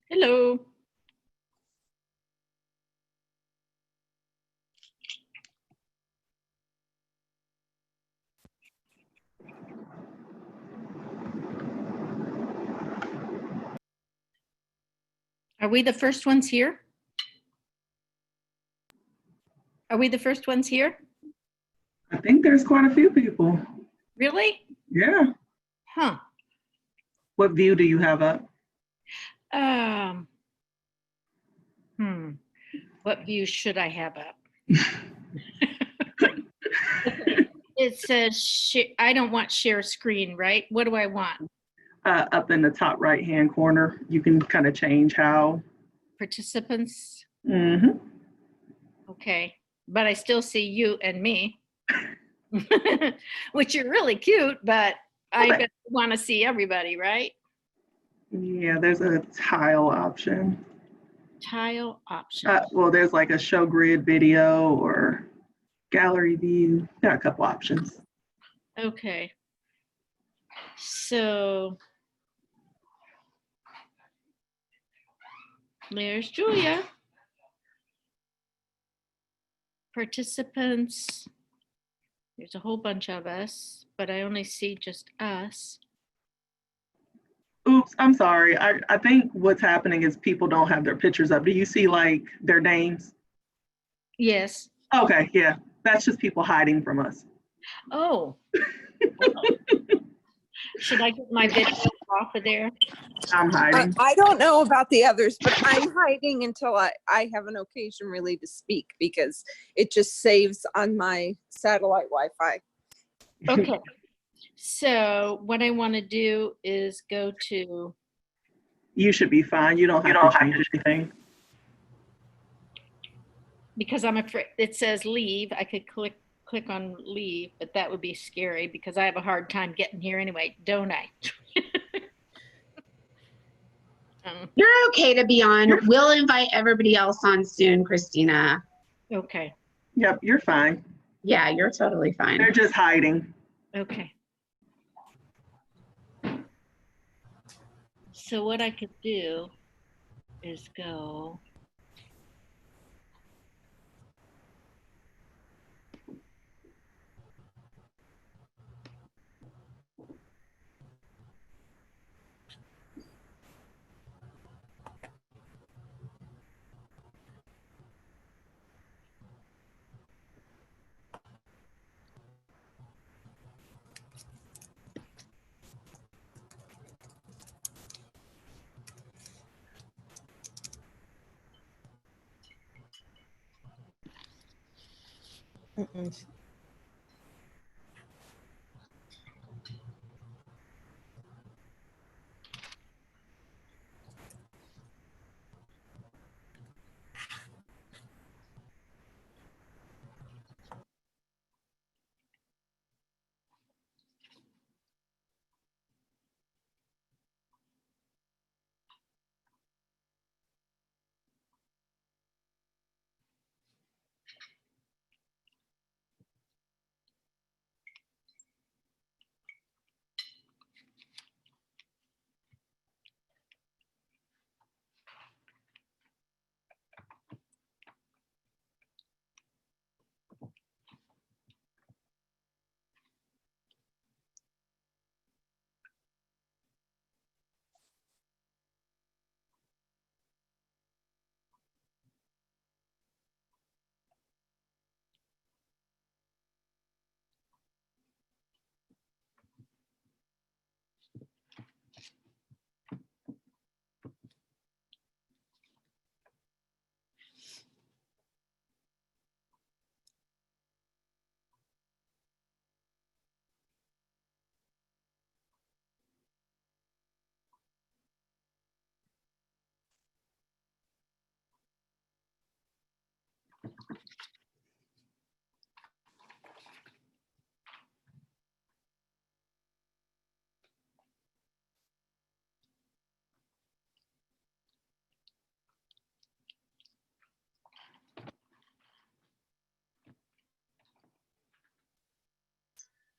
Hello. Are we the first ones here? Are we the first ones here? I think there's quite a few people. Really? Yeah. Huh. What view do you have up? What view should I have up? It says, I don't want share screen, right? What do I want? Up in the top right-hand corner, you can kind of change how. Participants? Mm-hmm. Okay. But I still see you and me, which are really cute, but I want to see everybody, right? Yeah, there's a tile option. Tile option. Well, there's like a show grid video or gallery view. Got a couple options. Okay. So there's Julia. Participants. There's a whole bunch of us, but I only see just us. Oops, I'm sorry. I think what's happening is people don't have their pictures up. Do you see like their names? Yes. Okay, yeah. That's just people hiding from us. Oh. Should I get my video off of there? I'm hiding. I don't know about the others, but I'm hiding until I have an occasion really to speak because it just saves on my satellite Wi-Fi. Okay. So what I want to do is go to. You should be fine. You don't have to change anything. Because I'm afraid it says leave. I could click on leave, but that would be scary because I have a hard time getting here anyway, don't I? You're okay to be on. We'll invite everybody else on soon, Christina. Okay. Yep, you're fine. Yeah, you're totally fine. They're just hiding. Okay. So what I could do is go.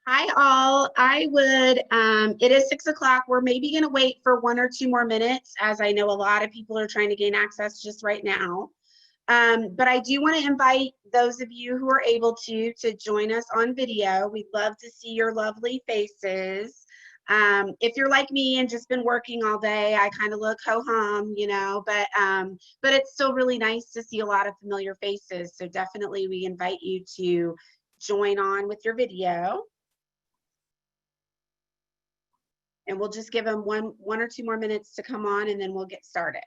Hi all. I would, it is 6 o'clock. We're maybe going to wait for 1 or 2 more minutes, as I know a lot of people are trying to gain access just right now. But I do want to invite those of you who are able to join us on video. We'd love to see your lovely faces. If you're like me and just been working all day, I kind of look ho-hum, you know, but it's still really nice to see a lot of familiar faces. So definitely we invite you to join on with your video. And we'll just give them one or 2 more minutes to come on, and then we'll get started.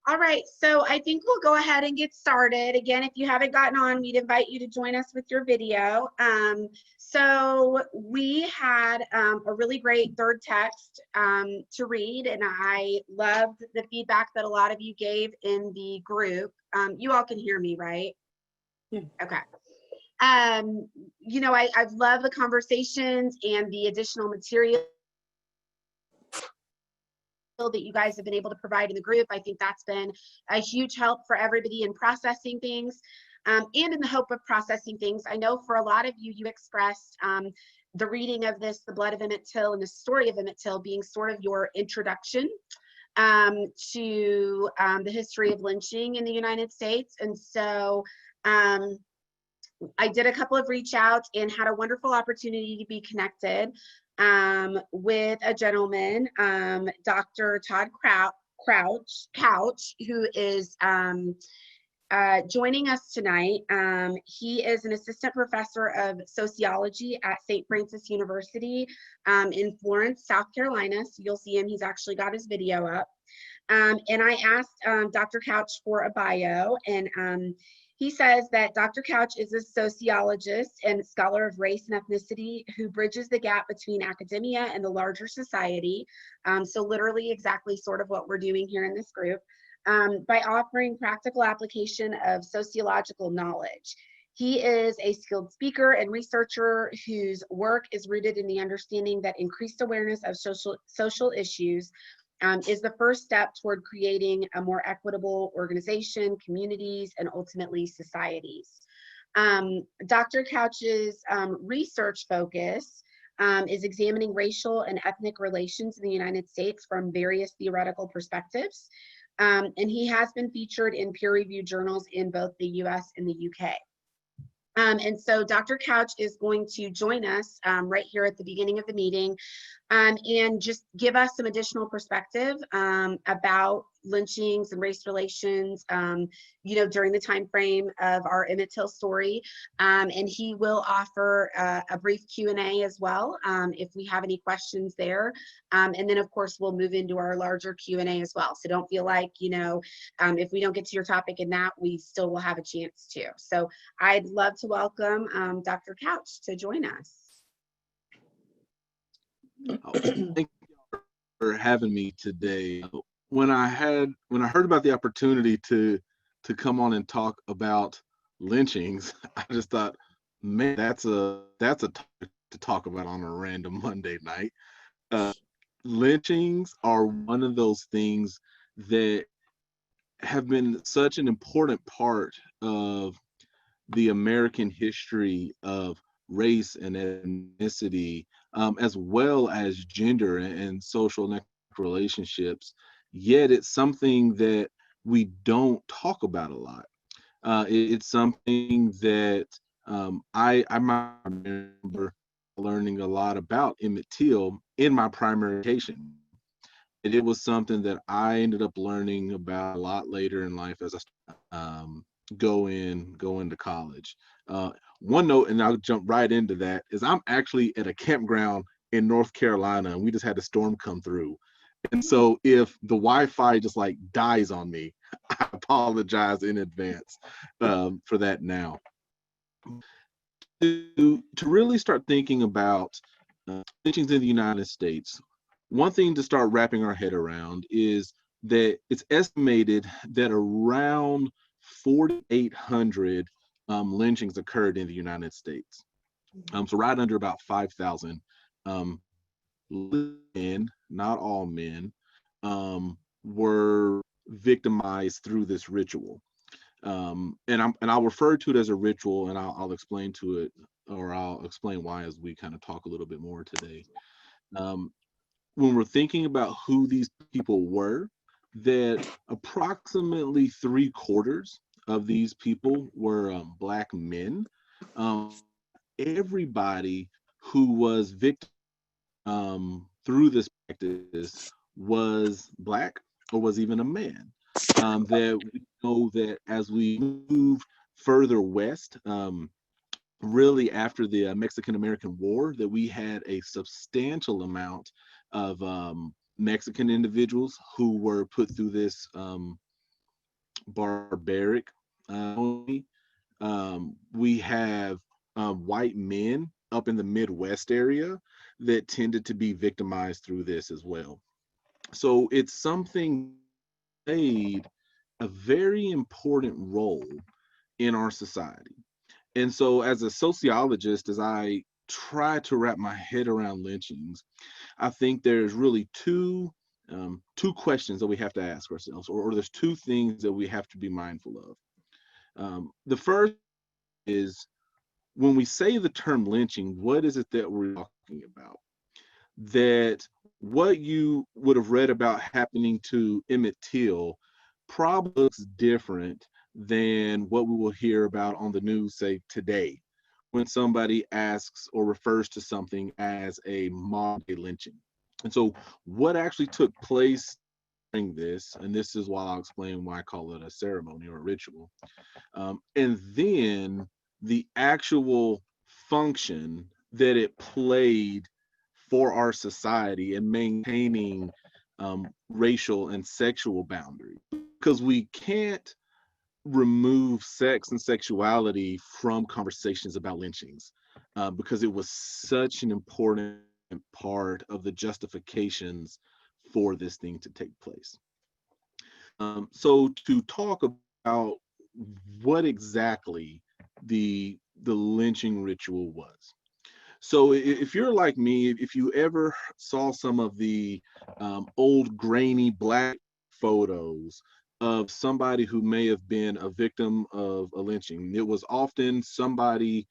All right, so I think we'll go ahead and get started. Again, if you haven't gotten on, we'd invite you to join us with your video. So we had a really great third text to read, and I loved the feedback that a lot of you gave in the group. You all can hear me, right? Yeah. Okay. You know, I've loved the conversations and the additional material that you guys have been able to provide in the group. I think that's been a huge help for everybody in processing things and in the hope of processing things. I know for a lot of you, you expressed the reading of this, The Blood of Emmett Till and the story of Emmett Till being sort of your introduction to the history of lynching in the United States. And so I did a couple of reach outs and had a wonderful opportunity to be connected with a gentleman, Dr. Todd Couch, who is joining us tonight. He is an assistant professor of sociology at St. Francis University in Florence, South Carolina. So you'll see him, he's actually got his video up. And I asked Dr. Couch for a bio, and he says that Dr. Couch is a sociologist and scholar of race and ethnicity who bridges the gap between academia and the larger society. So literally exactly sort of what we're doing here in this group, by offering practical application of sociological knowledge. He is a skilled speaker and researcher whose work is rooted in the understanding that increased awareness of social issues is the first step toward creating a more equitable organization, communities, and ultimately societies. Dr. Couch's research focus is examining racial and ethnic relations in the United States from various theoretical perspectives. And he has been featured in peer-reviewed journals in both the US and the UK. And so Dr. Couch is going to join us right here at the beginning of the meeting and just give us some additional perspective about lynchings and race relations, you know, during the time frame of our Emmett Till story. And he will offer a brief Q&A as well if we have any questions there. And then of course we'll move into our larger Q&A as well. So don't feel like, you know, if we don't get to your topic in that, we still will have a chance to. So I'd love to welcome Dr. Couch to join us. Thank you for having me today. When I heard about the opportunity to come on and talk about lynchings, I just thought, man, that's a topic to talk about on a random Monday night. Lynchings are one of those things that have been such an important part of the American history of race and ethnicity, as well as gender and social and relationships. Yet it's something that we don't talk about a lot. It's something that I remember learning a lot about Emmett Till in my primary education. And it was something that I ended up learning about a lot later in life as I go into college. One note, and I'll jump right into that, is I'm actually at a campground in North Carolina, and we just had a storm come through. And so if the Wi-Fi just like dies on me, I apologize in advance for that now. To really start thinking about lynchings in the United States, one thing to start wrapping our head around is that it's estimated that around 4,800 lynchings occurred in the United States. So right under about 5,000 men, not all men, were victimized through this ritual. And I'll refer to it as a ritual, and I'll explain to it, or I'll explain why as we kind of talk a little bit more today. When we're thinking about who these people were, that approximately 3/4 of these people were Black men. Everybody who was victim through this practice was Black or was even a man. That we know that as we move further west, really after the Mexican-American War, that we had a substantial amount of Mexican individuals who were put through this barbaric. We have white men up in the Midwest area that tended to be victimized through this as well. So it's something played a very important role in our society. And so as a sociologist, as I try to wrap my head around lynchings, I think there's really two questions that we have to ask ourselves, or there's two things that we have to be mindful of. The first is, when we say the term lynching, what is it that we're talking about? That what you would have read about happening to Emmett Till probably looks different than what we will hear about on the news, say today, when somebody asks or refers to something as a modern day lynching. And so what actually took place during this, and this is why I'll explain why I call it a ceremony or a ritual, and then the actual function that it played for our society in maintaining racial and sexual boundaries. Because we can't remove sex and sexuality from conversations about lynchings, because it was such an important part of the justifications for this thing to take place. So to talk about what exactly the lynching ritual was. So if you're like me, if you ever saw some of the old grainy Black photos of somebody who may have been a victim of a lynching, it was often somebody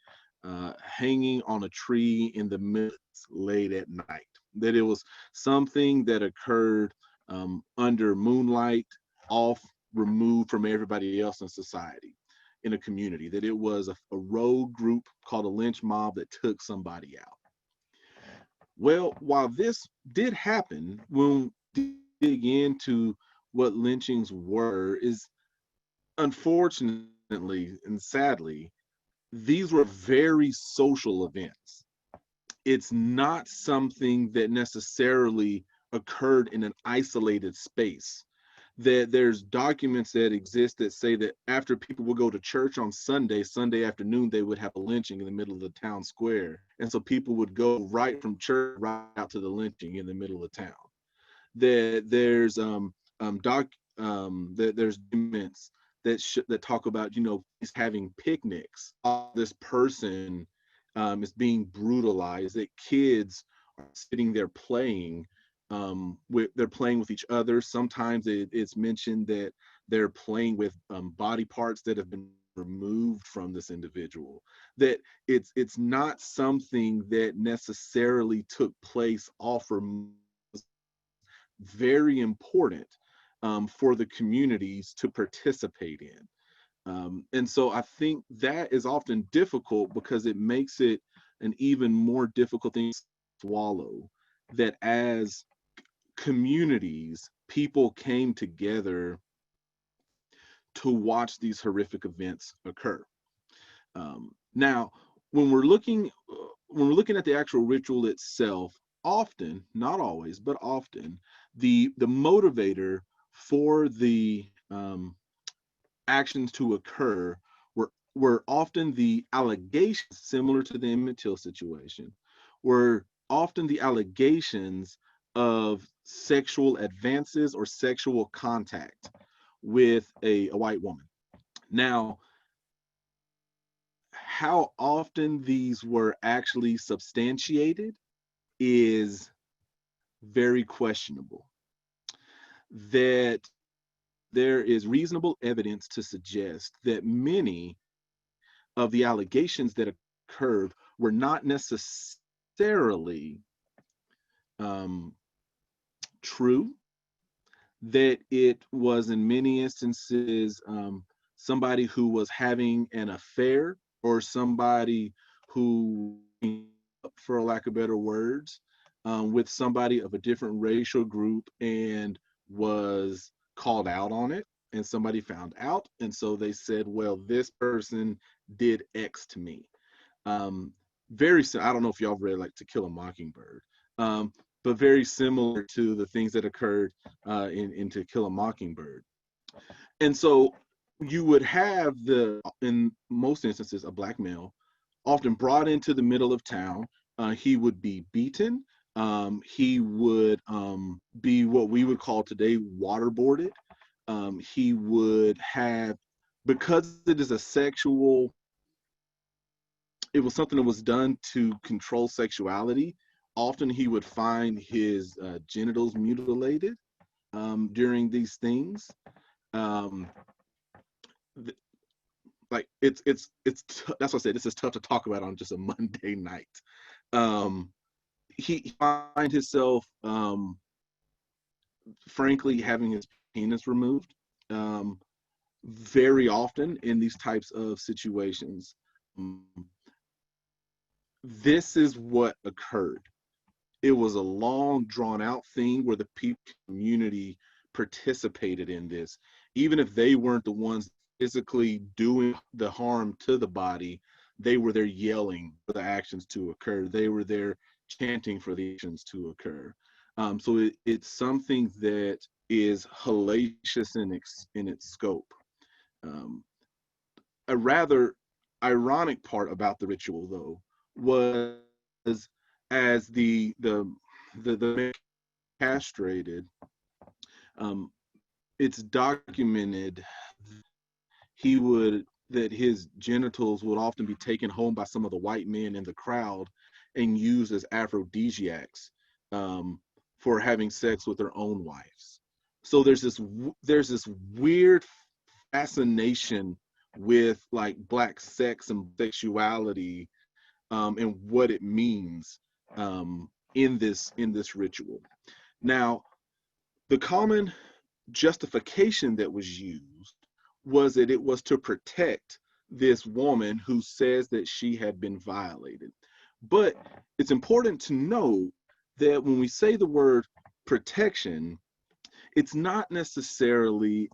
hanging on a tree in the midst late at night. That it was something that occurred under moonlight, off, removed from everybody else in society, in a community, that it was a rogue group called a lynch mob that took somebody out. Well, while this did happen, when we dig into what lynchings were, is unfortunately and sadly, these were very social events. It's not something that necessarily occurred in an isolated space. That there's documents that exist that say that after people would go to church on Sunday afternoon, they would have a lynching in the middle of the town square. And so people would go right from church right out to the lynching in the middle of town. That there's there's documents that talk about, he's having picnics. This person is being brutalized, that kids are sitting there playing. They're playing with each other. Sometimes it's mentioned that they're playing with body parts that have been removed from this individual. That it's not something that necessarily took place off remote. Very important for the communities to participate in. And so I think that is often difficult because it makes it an even more difficult thing to swallow, that as communities, people came together to watch these horrific events occur. Now, when we're looking at the actual ritual itself, often, not always, but often, the motivator for the actions to occur were often the allegations, similar to the Emmett Till situation, were often the allegations of sexual advances or sexual contact with a white woman. Now, how often these were actually substantiated is very questionable. That there is reasonable evidence to suggest that many of the allegations that occurred were not necessarily true, that it was in many instances somebody who was having an affair, or somebody who, for lack of better words, with somebody of a different racial group and was called out on it, and somebody found out, and so they said, well, this person did X to me. I don't know if y'all read like To Kill a Mockingbird, but very similar to the things that occurred in To Kill a Mockingbird. And so you would have, in most instances, a black male, often brought into the middle of town. He would be beaten. He would be what we would call today waterboarded. He would have, because it is it was something that was done to control sexuality. Often he would find his genitals mutilated during these things. Like that's what I said. This is tough to talk about on just a Monday night. He find himself, frankly, having his penis removed very often in these types of situations. This is what occurred. It was a long, drawn-out thing where the community participated in this, even if they weren't the ones physically doing the harm to the body. They were there yelling for the actions to occur. They were there chanting for the actions to occur. So it's something that is hellacious in its scope. A rather ironic part about the ritual, though, was as the man castrated, it's documented that his genitals would often be taken home by some of the white men in the crowd and used as aphrodisiacs for having sex with their own wives. So there's this weird fascination with like black sex and sexuality and what it means in this ritual. Now, the common justification that was used was that it was to protect this woman who says that she had been violated. But it's important to know that when we say the word protection, it's not necessarily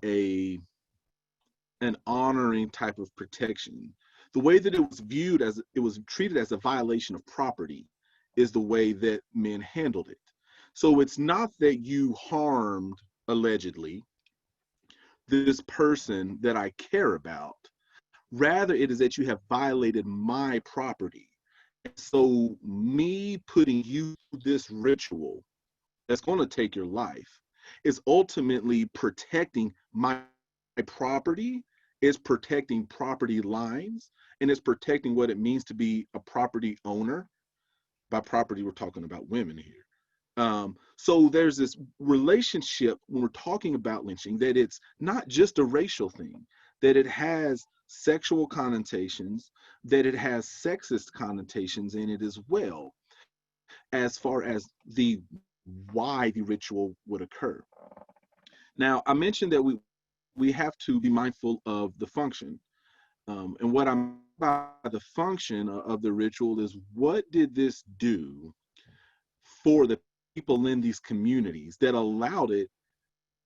an honoring type of protection. The way that it was treated as a violation of property is the way that men handled it. So it's not that you harmed, allegedly, this person that I care about. Rather, it is that you have violated my property. So me putting you through this ritual that's going to take your life is ultimately protecting my property, is protecting property lines, and it's protecting what it means to be a property owner. By property, we're talking about women here. So there's this relationship when we're talking about lynching, that it's not just a racial thing, that it has sexual connotations, that it has sexist connotations in it as well, as far as why the ritual would occur. Now, I mentioned that we have to be mindful of the function. And what I'm about the function of the ritual is, what did this do for the people in these communities that allowed it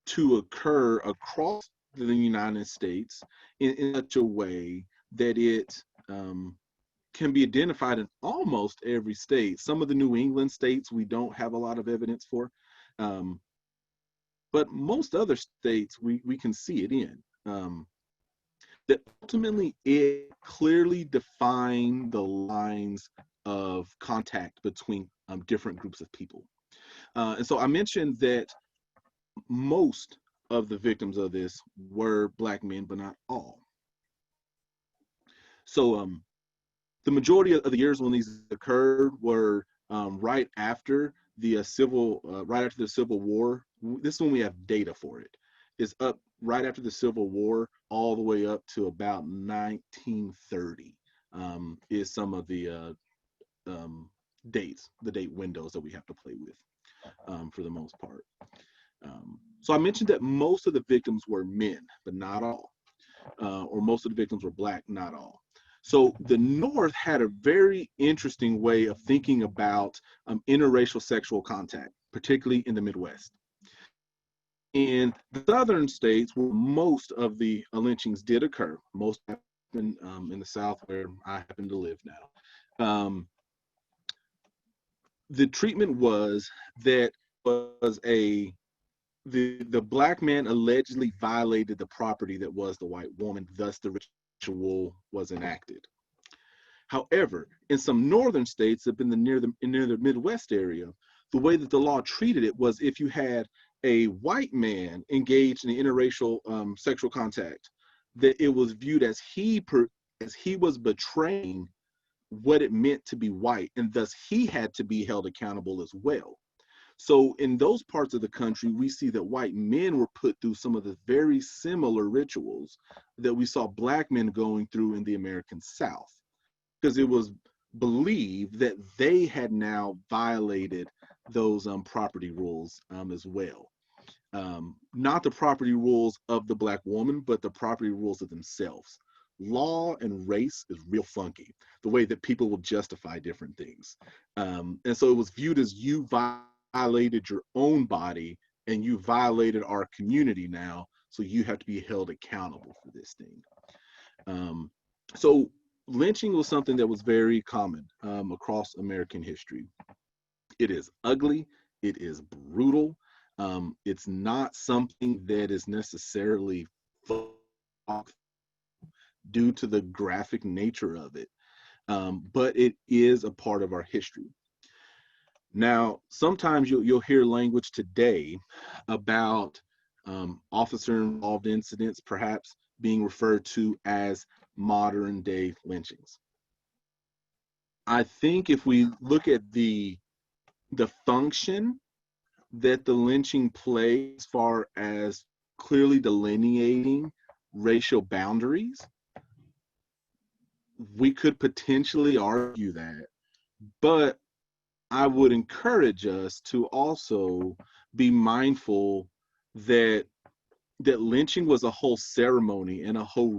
to occur across the United States in such a way that it can be identified in almost every state. Some of the New England states we don't have a lot of evidence for. but most other states we can see it in. That ultimately it clearly defined the lines of contact between different groups of people. And so I mentioned that most of the victims of this were Black men, but not all. So the majority of the years when these occurred were right after the Civil War. This is when we have data for it. It's up right after the Civil War, all the way up to about 1930 is some of the dates, the date windows that we have to play with for the most part. So I mentioned that most of the victims were men, but not all, or most of the victims were Black, not all. So the North had a very interesting way of thinking about interracial sexual contact, particularly in the Midwest. In the southern states, where most of the lynchings did occur, most happened in the South, where I happen to live now. The treatment was that the Black man allegedly violated the property that was the white woman, thus the ritual was enacted. However, in some northern states, up in near the Midwest area, the way that the law treated it was if you had a white man engaged in interracial sexual contact, that it was viewed as he was betraying what it meant to be white, and thus he had to be held accountable as well. So in those parts of the country, we see that white men were put through some of the very similar rituals that we saw Black men going through in the American South, because it was believed that they had now violated those property rules as well. Not the property rules of the Black woman, but the property rules of themselves. Law and race is real funky, the way that people will justify different things. And so it was viewed as you violated your own body and you violated our community now, so you have to be held accountable for this thing. So lynching was something that was very common across American history. It is ugly, it is brutal. It's not something that is necessarily due to the graphic nature of it, but it is a part of our history. Now, sometimes you'll hear language today about officer-involved incidents perhaps being referred to as modern-day lynchings. I think if we look at the function that the lynching plays as far as clearly delineating racial boundaries, we could potentially argue that, but I would encourage us to also be mindful that lynching was a whole ceremony and a whole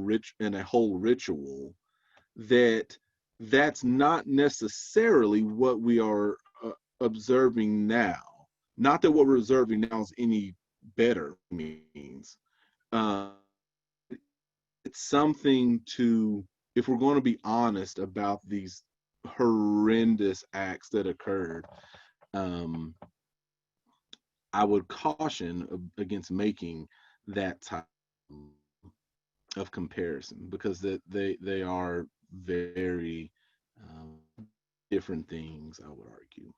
ritual, that's not necessarily what we are observing now. Not that what we're observing now is any better means. It's something to, if we're going to be honest about these horrendous acts that occurred, I would caution against making that type of comparison, because they are very different things, I would argue.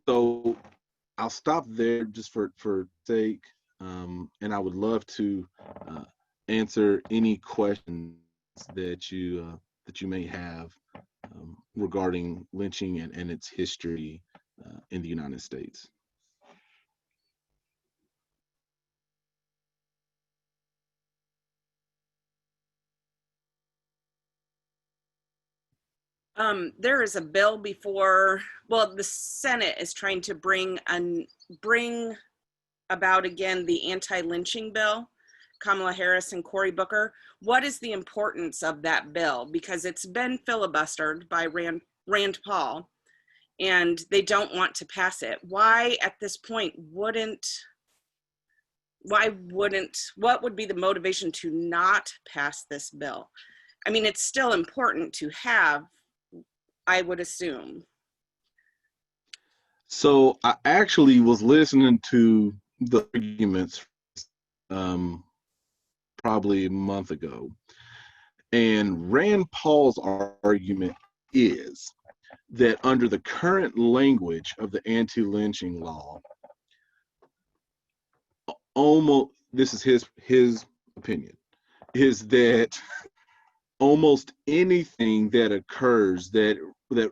So I'll stop there just for sake, and I would love to answer any questions that you may have regarding lynching and its history in the United States. There is a bill before, well, the Senate is trying to bring about again the anti-lynching bill, Kamala Harris and Cory Booker. What is the importance of that bill? Because it's been filibustered by Rand Paul, and they don't want to pass it. Why at this point what would be the motivation to not pass this bill? I mean, it's still important to have, I would assume. So I actually was listening to the arguments probably a month ago. And Rand Paul's argument is that under the current language of the anti-lynching law, almost, this is his opinion, is that almost anything that occurs that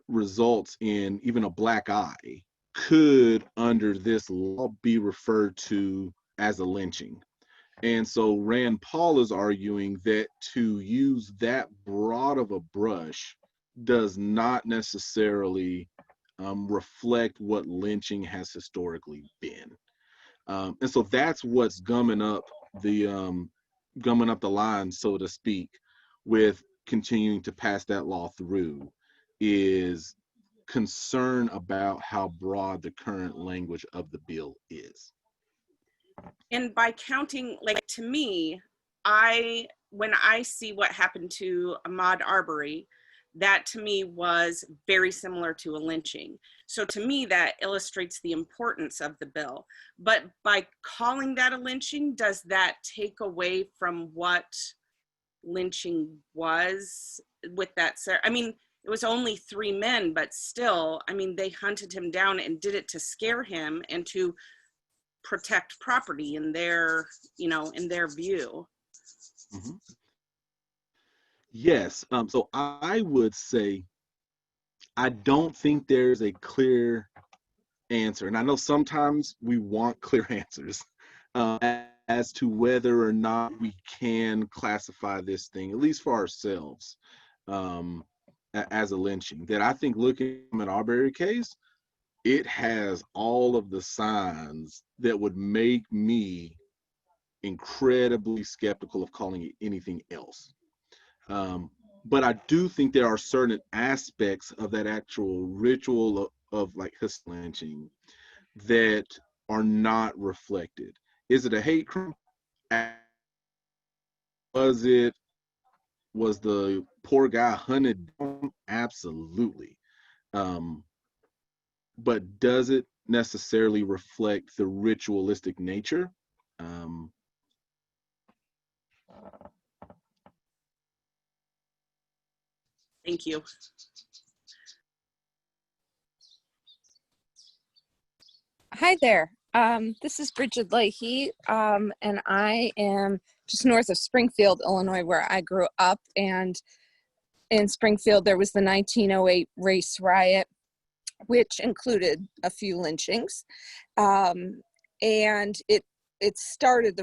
results in even a black eye could, under this law, be referred to as a lynching. And so Rand Paul is arguing that to use that broad of a brush does not necessarily reflect what lynching has historically been. And so that's what's gumming up the line, so to speak, with continuing to pass that law through, is concern about how broad the current language of the bill is. And by counting, like, to me, when I see what happened to Ahmaud Arbery, that to me was very similar to a lynching. So to me, that illustrates the importance of the bill. But by calling that a lynching, does that take away from what lynching was with that? I mean, it was only 3 men, but still, I mean, they hunted him down and did it to scare him and to protect property in their, in their view. Mm-hmm. Yes. So I would say, I don't think there's a clear answer. And I know sometimes we want clear answers as to whether or not we can classify this thing, at least for ourselves, as a lynching. That I think, looking at an Arbery case, it has all of the signs that would make me incredibly skeptical of calling it anything else. But I do think there are certain aspects of that actual ritual of like his lynching that are not reflected. Is it a hate crime? Was the poor guy hunted down? Absolutely. But does it necessarily reflect the ritualistic nature? Thank you. Hi there. This is Bridget Leahy, and I am just north of Springfield, Illinois, where I grew up. And in Springfield, there was the 1908 race riot, which included a few lynchings. And the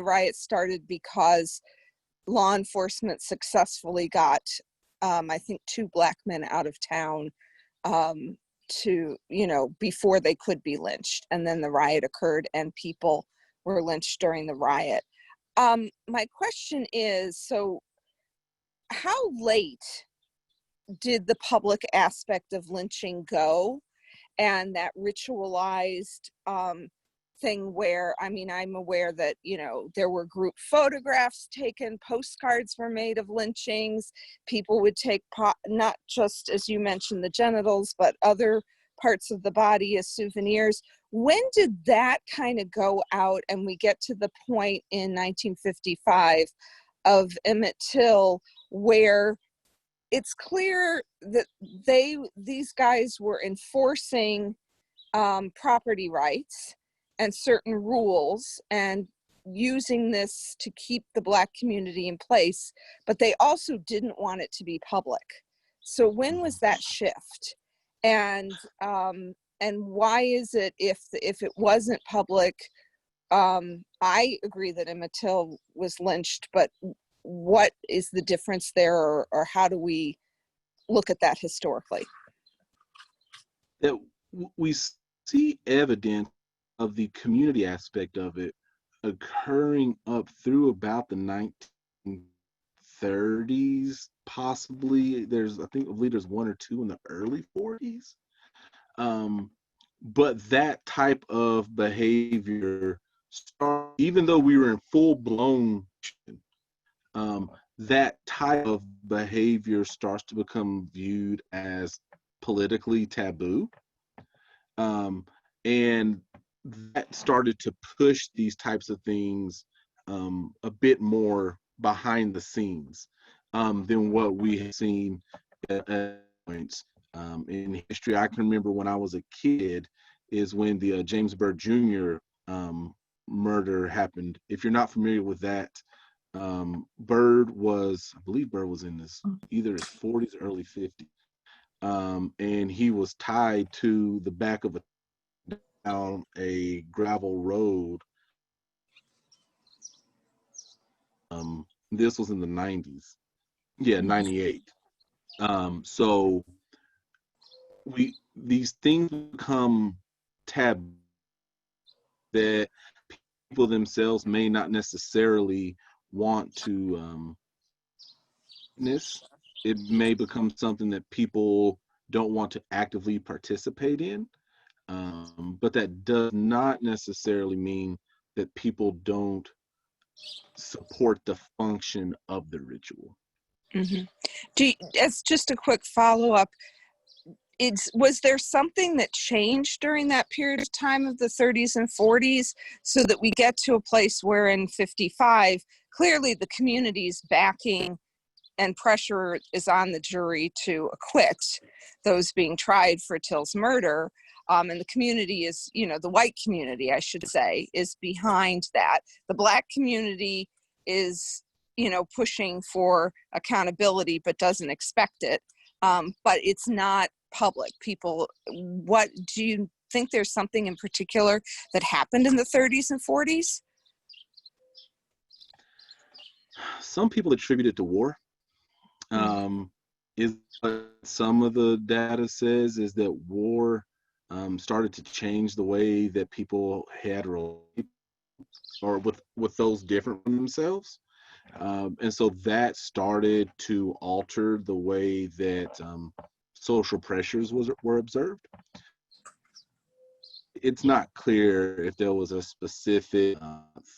riot started because law enforcement successfully got, I think, 2 black men out of town before they could be lynched. And then the riot occurred and people were lynched during the riot. My question is, so how late did the public aspect of lynching go, and that ritualized thing where, I mean, I'm aware that, there were group photographs taken, postcards were made of lynchings, people would take not just, as you mentioned, the genitals, but other parts of the body as souvenirs. When did that kind of go out and we get to the point in 1955 of Emmett Till where it's clear that these guys were enforcing property rights and certain rules and using this to keep the Black community in place, but they also didn't want it to be public. So when was that shift? And why is it, if it wasn't public, I agree that Emmett Till was lynched, but what is the difference there, or how do we look at that historically? That we see evidence of the community aspect of it occurring up through about the 1930s, possibly. I believe there's 1 or 2 in the early 40s. But that type of behavior, even though we were in full-blown, that type of behavior starts to become viewed as politically taboo. And that started to push these types of things a bit more behind the scenes than what we have seen at points in history. I can remember when I was a kid is when the James Byrd Jr. Murder happened. If you're not familiar with that, I believe Byrd was in either his 40s or early 50s. And he was tied to the back of down a gravel road. This was in the 90s. Yeah, 98. So these things become taboo that people themselves may not necessarily want to witness. It may become something that people don't want to actively participate in. But that does not necessarily mean that people don't support the function of the ritual. As just a quick follow-up, was there something that changed during that period of time of the 30s and 40s so that we get to a place where in 55, clearly the community's backing and pressure is on the jury to acquit those being tried for Till's murder? And the community is, the white community, I should say, is behind that. The Black community is, pushing for accountability, but doesn't expect it. But it's not public. People, what do you think there's something in particular that happened in the 30s and 40s? Some people attribute it to war. Is what some of the data says is that war started to change the way that people had or with those different from themselves. And so that started to alter the way that social pressures were observed. It's not clear if there was a specific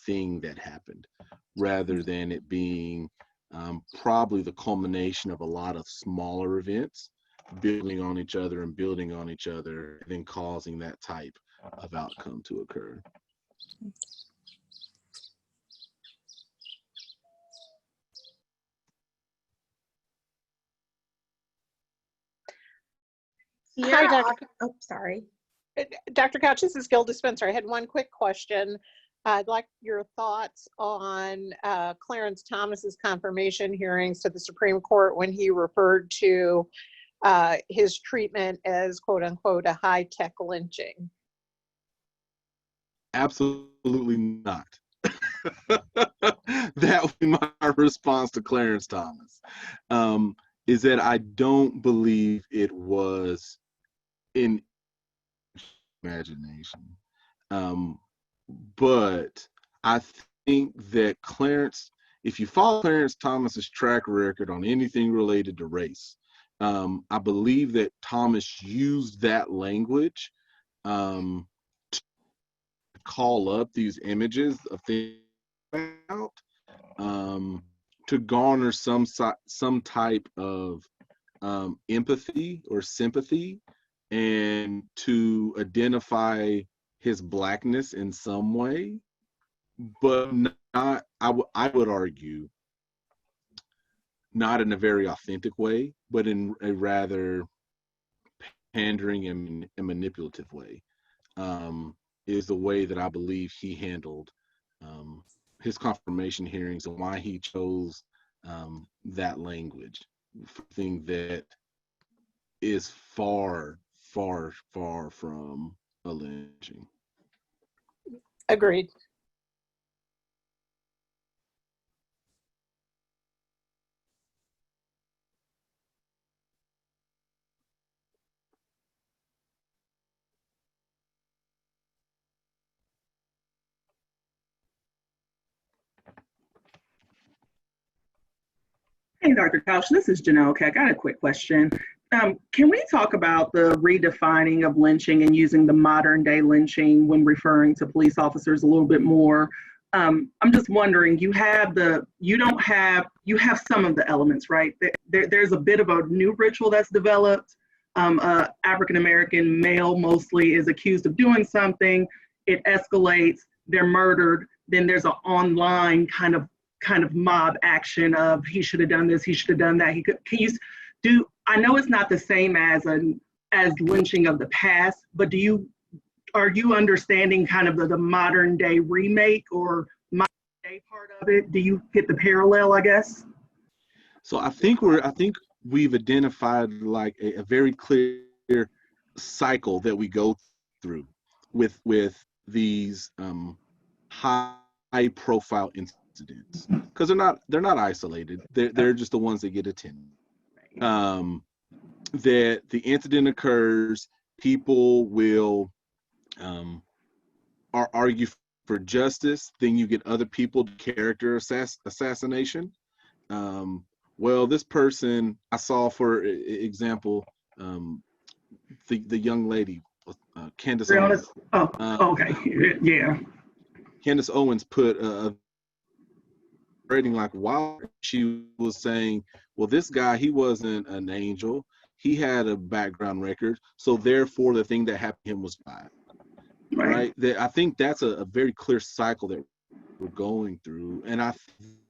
thing that happened, rather than it being probably the culmination of a lot of smaller events building on each other and then causing that type of outcome to occur. Sierra, Hi, Dr. oh, sorry. Dr. Couch, this is Gilda Spencer. I had one quick question. I'd like your thoughts on Clarence Thomas's confirmation hearings to the Supreme Court when he referred to his treatment as, quote unquote, a high-tech lynching. Absolutely not. That would be my response to Clarence Thomas, is that I don't believe it was in imagination. But I think that if you follow Clarence Thomas's track record on anything related to race, I believe that Thomas used that language to call up these images of things about, to garner some type of empathy or sympathy, and to identify his Blackness in some way, but not, I would argue, not in a very authentic way, but in a rather pandering and manipulative way, is the way that I believe he handled his confirmation hearings, and why he chose that language, thing that is far, far, far from a lynching. Agreed. Hey, Dr. Couch, this is Janelle. Okay, I got a quick question. Can we talk about the redefining of lynching and using the modern day lynching when referring to police officers a little bit more? I'm just wondering, you have some of the elements, right? There's a bit of a new ritual that's developed. African-American male mostly is accused of doing something. it escalates, they're murdered, then there's an online kind of mob action of he should have done this, he should have done that. He could. Can you do? I know it's not the same as lynching of the past, but are you understanding kind of the modern day remake or modern day part of it? Do you get the parallel, I guess? So I think we've identified like a very clear cycle that we go through with these high profile incidents, because they're not isolated. They're just the ones that get attention. That the incident occurs, people will argue for justice, then you get other people character assassination. Well, this person I saw, for example, the young lady, Candace Owens. Okay, yeah. Candace Owens put a rating like, wow. She was saying, well, this guy, he wasn't an angel. He had a background record, so therefore the thing that happened to him was bad. Right? I think that's a very clear cycle that we're going through, and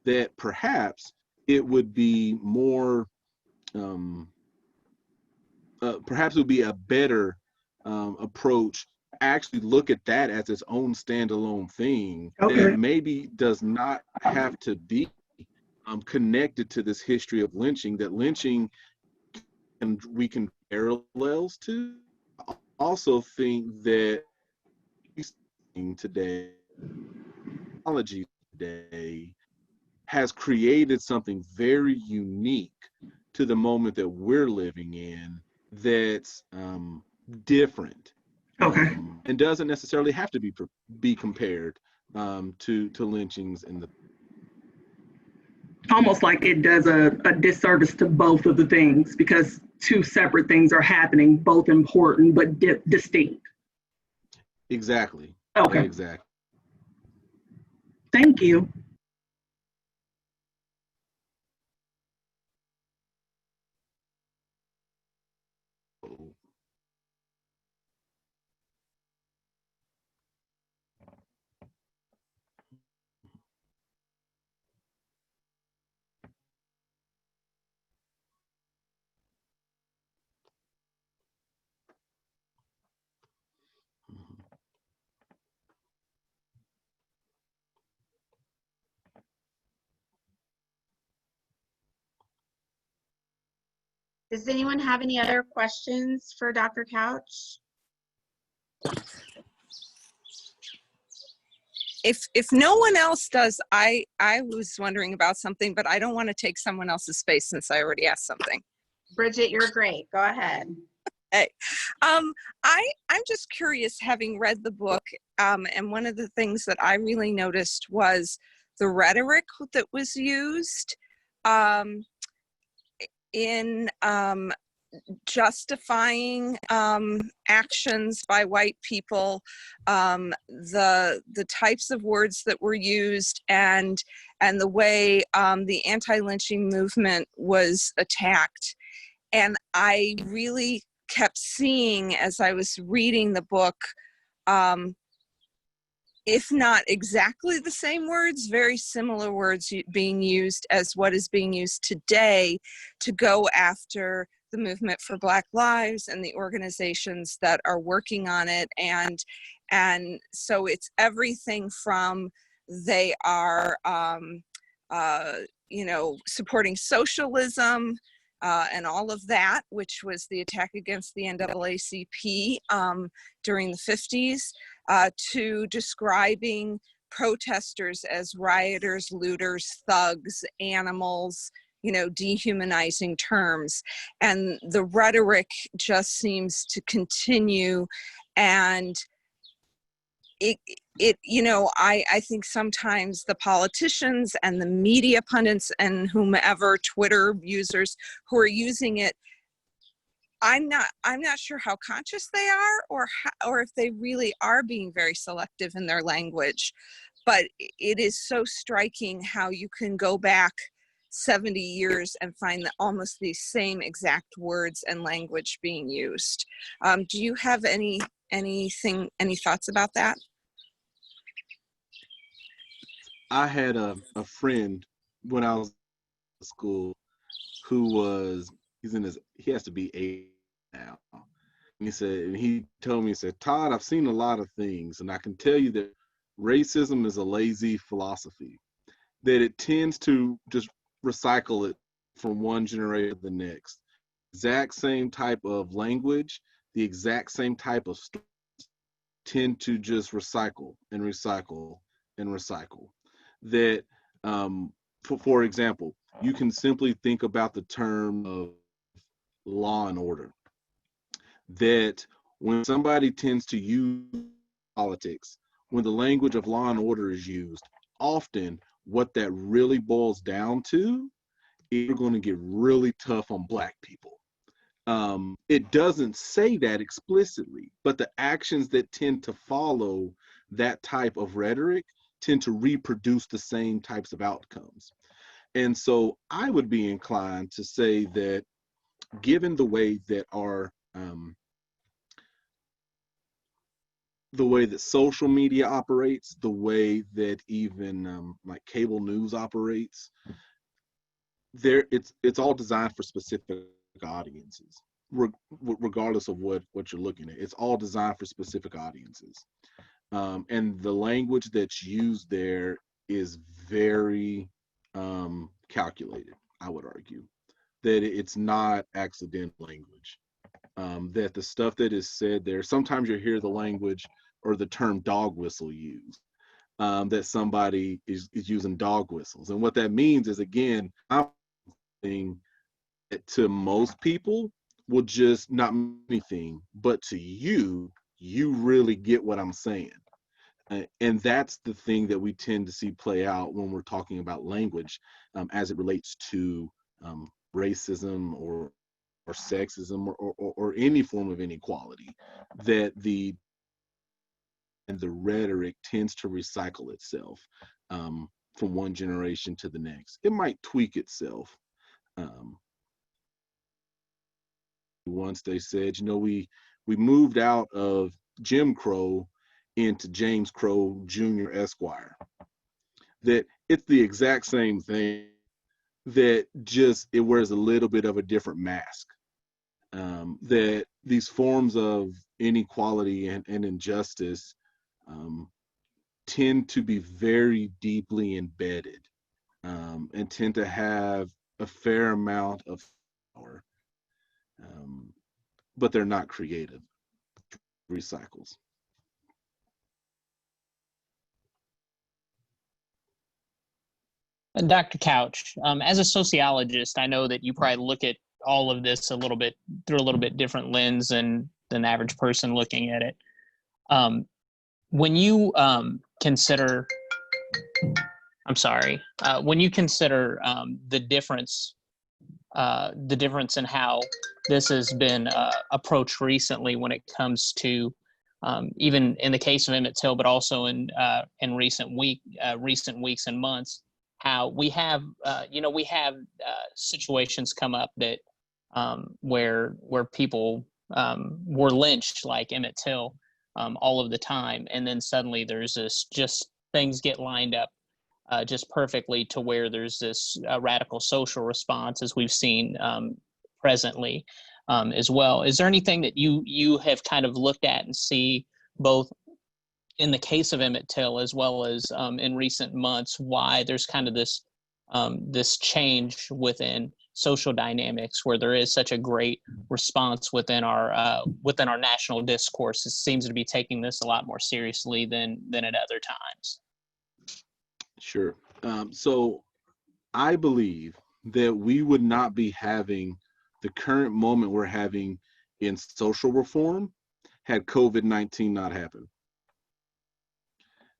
that perhaps it would be more, perhaps it would be a better approach. Actually look at that as its own standalone thing that maybe does not have to be connected to this history of lynching, that lynching and we can parallels to. I also think that today, technology today has created something very unique to the moment that we're living in that's different. And doesn't necessarily have to be compared to lynchings in the. Almost like it does a disservice to both of the things, because two separate things are happening, both important but distinct. Exactly. Okay. Exactly. Thank you. Does anyone have any other questions for Dr. Couch? If no one else does, I was wondering about something, but I don't want to take someone else's space since I already asked something. Bridget, you're great. Go ahead. Hey, I'm just curious, having read the book, and one of the things that I really noticed was the rhetoric that was used in justifying actions by white people, the types of words that were used, and the way the anti-lynching movement was attacked. And I really kept seeing, as I was reading the book, if not exactly the same words, very similar words being used as what is being used today to go after the movement for Black Lives and the organizations that are working on it. And so it's everything from they are, supporting socialism and all of that, which was the attack against the NAACP during the 50s, to describing protesters as rioters, looters, thugs, animals, dehumanizing terms. And the rhetoric just seems to continue. And I think sometimes the politicians and the media pundits and whomever, Twitter users who are using it, I'm not sure how conscious they are, or if they really are being very selective in their language. But it is so striking how you can go back 70 years and find almost the same exact words and language being used. Do you have any thoughts about that? I had a friend when I was in school who was, he has to be 8 now. And he told me, he said, Todd, I've seen a lot of things, and I can tell you that racism is a lazy philosophy, that it tends to just recycle it from one generation to the next. Exact same type of language, the exact same type of stories tend to just recycle and recycle and recycle. That, for example, you can simply think about the term of law and order. That when somebody tends to use politics, when the language of law and order is used, often what that really boils down to is you're going to get really tough on Black people. It doesn't say that explicitly, but the actions that tend to follow that type of rhetoric tend to reproduce the same types of outcomes. And so I would be inclined to say that given the way that the way that social media operates, the way that even like cable news operates, it's all designed for specific audiences, regardless of what you're looking at. It's all designed for specific audiences, and the language that's used there is very calculated. I would argue that it's not accidental language. That the stuff that is said there, sometimes you hear the language or the term dog whistle used, that somebody is using dog whistles. And what that means is, again, I'm saying that to most people will just not mean anything, but to you, you really get what I'm saying. And that's the thing that we tend to see play out when we're talking about language, as it relates to racism or sexism or any form of inequality, that the rhetoric tends to recycle itself from one generation to the next. It might tweak itself. Once they said, we moved out of Jim Crow into James Crow Jr. Esquire. That it's the exact same thing, that just it wears a little bit of a different mask. That these forms of inequality and injustice tend to be very deeply embedded, and tend to have a fair amount of power, but they're not creative. Recycles. Dr. Couch, as a sociologist, I know that you probably look at all of this a little bit through a little bit different lens than the average person looking at it. When you consider, when you consider the difference in how this has been approached recently when it comes to even in the case of Emmett Till, but also in recent weeks and months, how we have situations come up that where people were lynched, like Emmett Till, all of the time, and then suddenly there's this, just things get lined up just perfectly to where there's this radical social response, as we've seen presently as well. Is there anything that you have kind of looked at and see, both in the case of Emmett Till as well as in recent months, why there's kind of this change within social dynamics, where there is such a great response within our national discourse? It seems to be taking this a lot more seriously than at other times. Sure. So I believe that we would not be having the current moment we're having in social reform had COVID-19 not happened.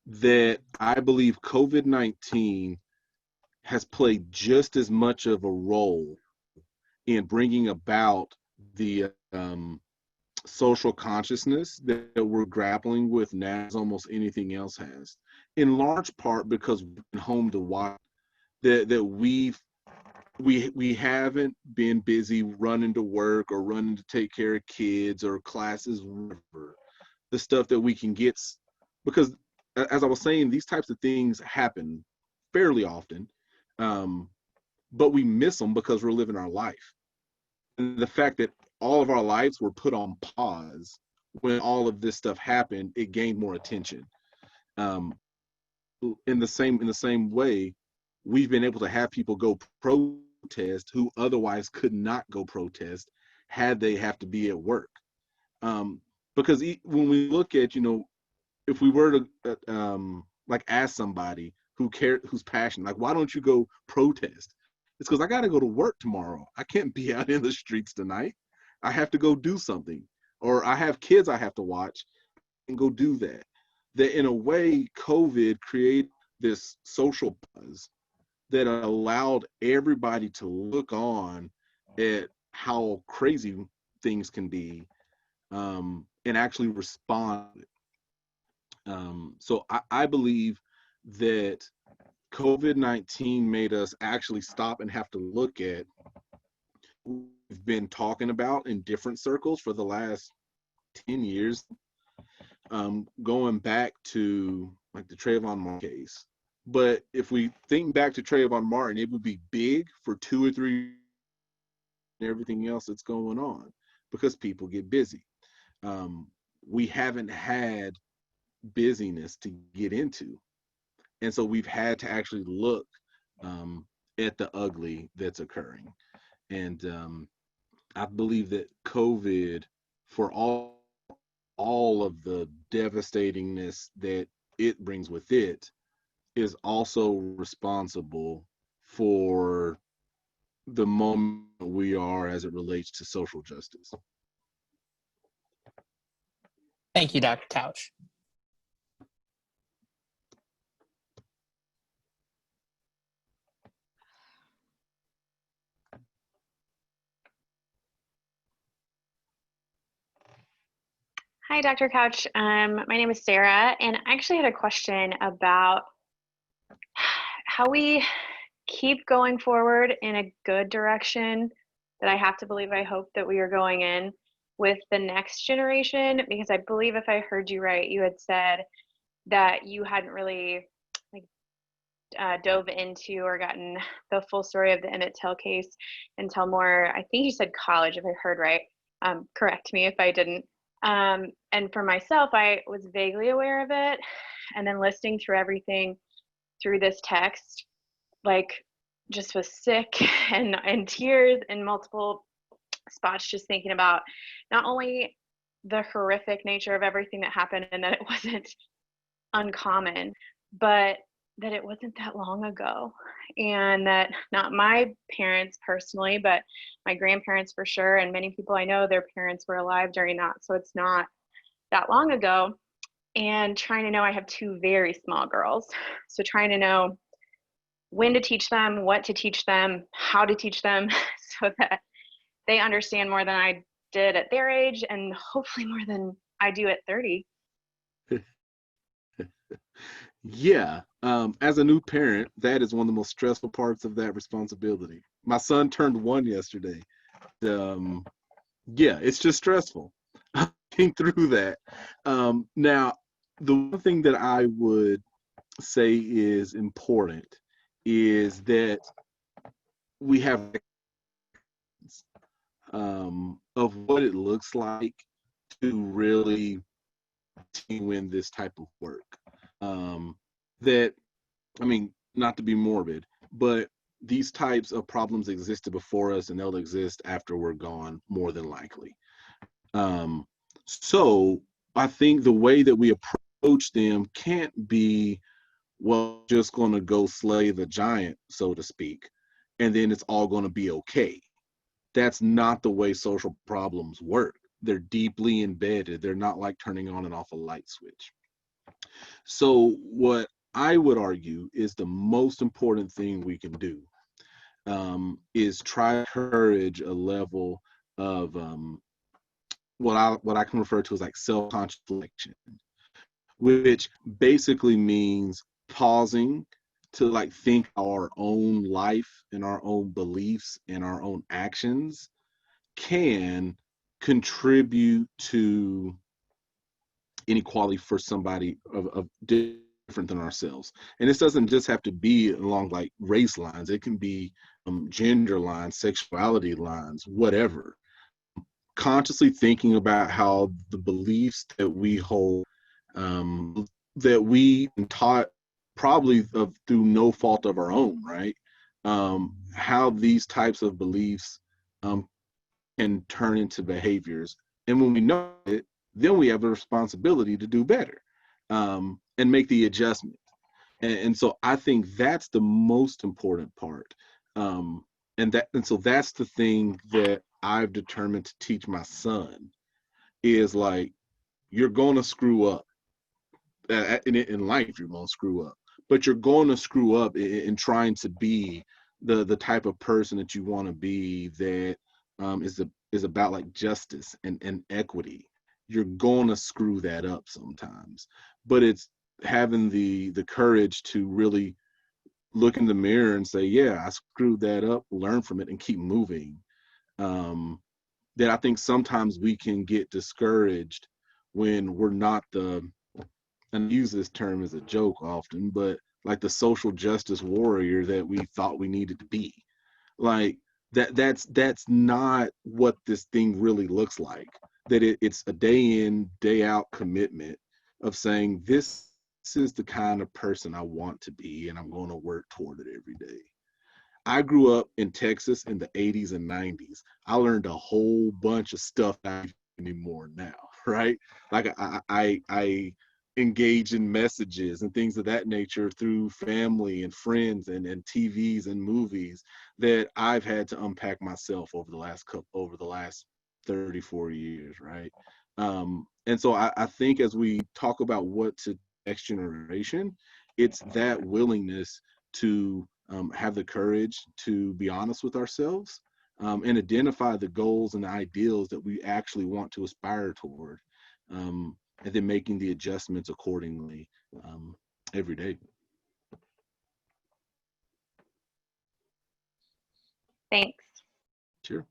That I believe COVID-19 has played just as much of a role in bringing about the social consciousness that we're grappling with now as almost anything else has, in large part because we've been home to watch, that we haven't been busy running to work or running to take care of kids or classes, whatever, the stuff that we can get, because as I was saying, these types of things happen fairly often, but we miss them because we're living our life. And the fact that all of our lives were put on pause when all of this stuff happened, it gained more attention. In the same way, we've been able to have people go protest who otherwise could not go protest had they have to be at work. Because when we look at, if we were to like ask somebody who's passionate, like, why don't you go protest? It's because I got to go to work tomorrow. I can't be out in the streets tonight. I have to go do something, or I have kids I have to watch and go do that. That in a way, COVID created this social buzz that allowed everybody to look on at how crazy things can be, and actually respond. So I believe that COVID-19 made us actually stop and have to look at what we've been talking about in different circles for the last 10 years, going back to like the Trayvon Martin case. But if we think back to Trayvon Martin, it would be big for 2 or 3 and everything else that's going on because people get busy. We haven't had busyness to get into. And so we've had to actually look at the ugly that's occurring. And I believe that COVID, for all of the devastatingness that it brings with it, is also responsible for the moment we are as it relates to social justice. Thank you, Dr. Couch. Hi, Dr. Couch. My name is Sarah, and I actually had a question about how we keep going forward in a good direction that I have to believe, I hope that we are going in with the next generation, because I believe if I heard you right, you had said that you hadn't really dove into or gotten the full story of the Emmett Till case until more, I think you said college, if I heard right. Correct me if I didn't. And for myself, I was vaguely aware of it, and then listening through everything through this text, like just was sick and in tears in multiple spots, just thinking about not only the horrific nature of everything that happened and that it wasn't uncommon, but that it wasn't that long ago, and that not my parents personally, but my grandparents for sure, and many people I know, their parents were alive during that, so it's not that long ago. And trying to know, I have 2 very small girls, so trying to know when to teach them, what to teach them, how to teach them, so that they understand more than I did at their age, and hopefully more than I do at 30. Yeah, as a new parent, that is one of the most stressful parts of that responsibility. My son turned 1 yesterday. Yeah, it's just stressful through that. Now, the one thing that I would say is important is that we have of what it looks like to really win this type of work. That, I mean, not to be morbid, but these types of problems existed before us and they'll exist after we're gone, more than likely. So I think the way that we approach them can't be, well, just going to go slay the giant, so to speak, and then it's all going to be okay. That's not the way social problems work. They're deeply embedded. They're not like turning on and off a light switch. So what I would argue is the most important thing we can do is try to encourage a level of what I can refer to as like self-conscious reflection, which basically means pausing to like think our own life and our own beliefs and our own actions can contribute to inequality for somebody of different than ourselves. And this doesn't just have to be along like race lines. It can be gender lines, sexuality lines, whatever. Consciously thinking about how the beliefs that we hold, that we taught probably through no fault of our own, right? How these types of beliefs can turn into behaviors. And when we know it, then we have a responsibility to do better and make the adjustment. And so I think that's the most important part. And so that's the thing that I've determined to teach my son is like, you're going to screw up. In life, you're going to screw up. But you're going to screw up in trying to be the type of person that you want to be that is about like justice and equity. You're going to screw that up sometimes. But it's having the courage to really look in the mirror and say, yeah, I screwed that up, learn from it, and keep moving. That I think sometimes we can get discouraged when we're not and I use this term as a joke often, but like the social justice warrior that we thought we needed to be. Like that's not what this thing really looks like. That it's a day in, day out commitment of saying, this is the kind of person I want to be, and I'm going to work toward it every day. I grew up in Texas in the 80s and 90s. I learned a whole bunch of stuff I don't anymore now, right? Like I engage in messages and things of that nature through family and friends and TVs and movies that I've had to unpack myself over the last 34 years, right? And so I think as we talk about what to next generation, it's that willingness to have the courage to be honest with ourselves and identify the goals and the ideals that we actually want to aspire toward, and then making the adjustments accordingly every day. Thanks. Sure.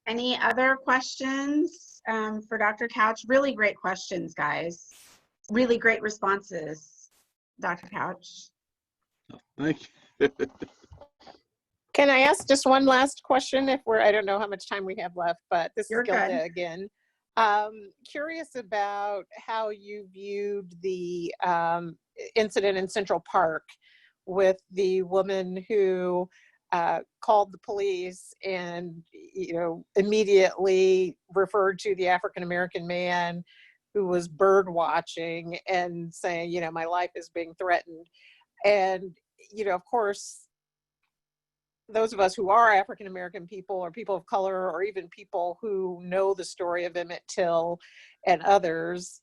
Any other questions for Dr. Couch? Really great questions, guys. Really great responses, Dr. Couch. Thank you. Can I ask just one last question I don't know how much time we have left, but this You're is Gilda good. again. Curious about how you viewed the incident in Central Park with the woman who called the police and, immediately referred to the African-American man who was bird watching and saying, my life is being threatened. And, of course, those of us who are African-American people or people of color, or even people who know the story of Emmett Till and others,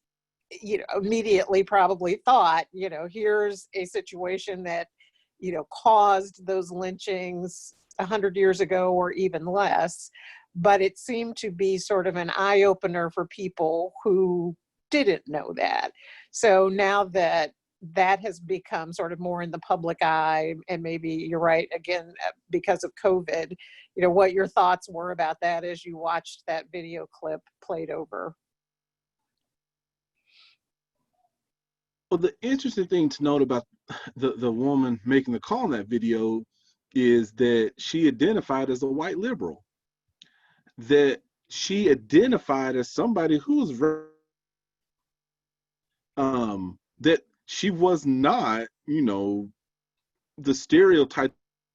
immediately probably thought, here's a situation that, caused those lynchings 100 years ago or even less. But it seemed to be sort of an eye-opener for people who didn't know that. So now that has become sort of more in the public eye, and maybe you're right, again, because of COVID, what your thoughts were about that as you watched that video clip played over. Well, the interesting thing to note about the woman making the call in that video is that she identified as a white liberal, that she identified as somebody who was that she was not, the stereotype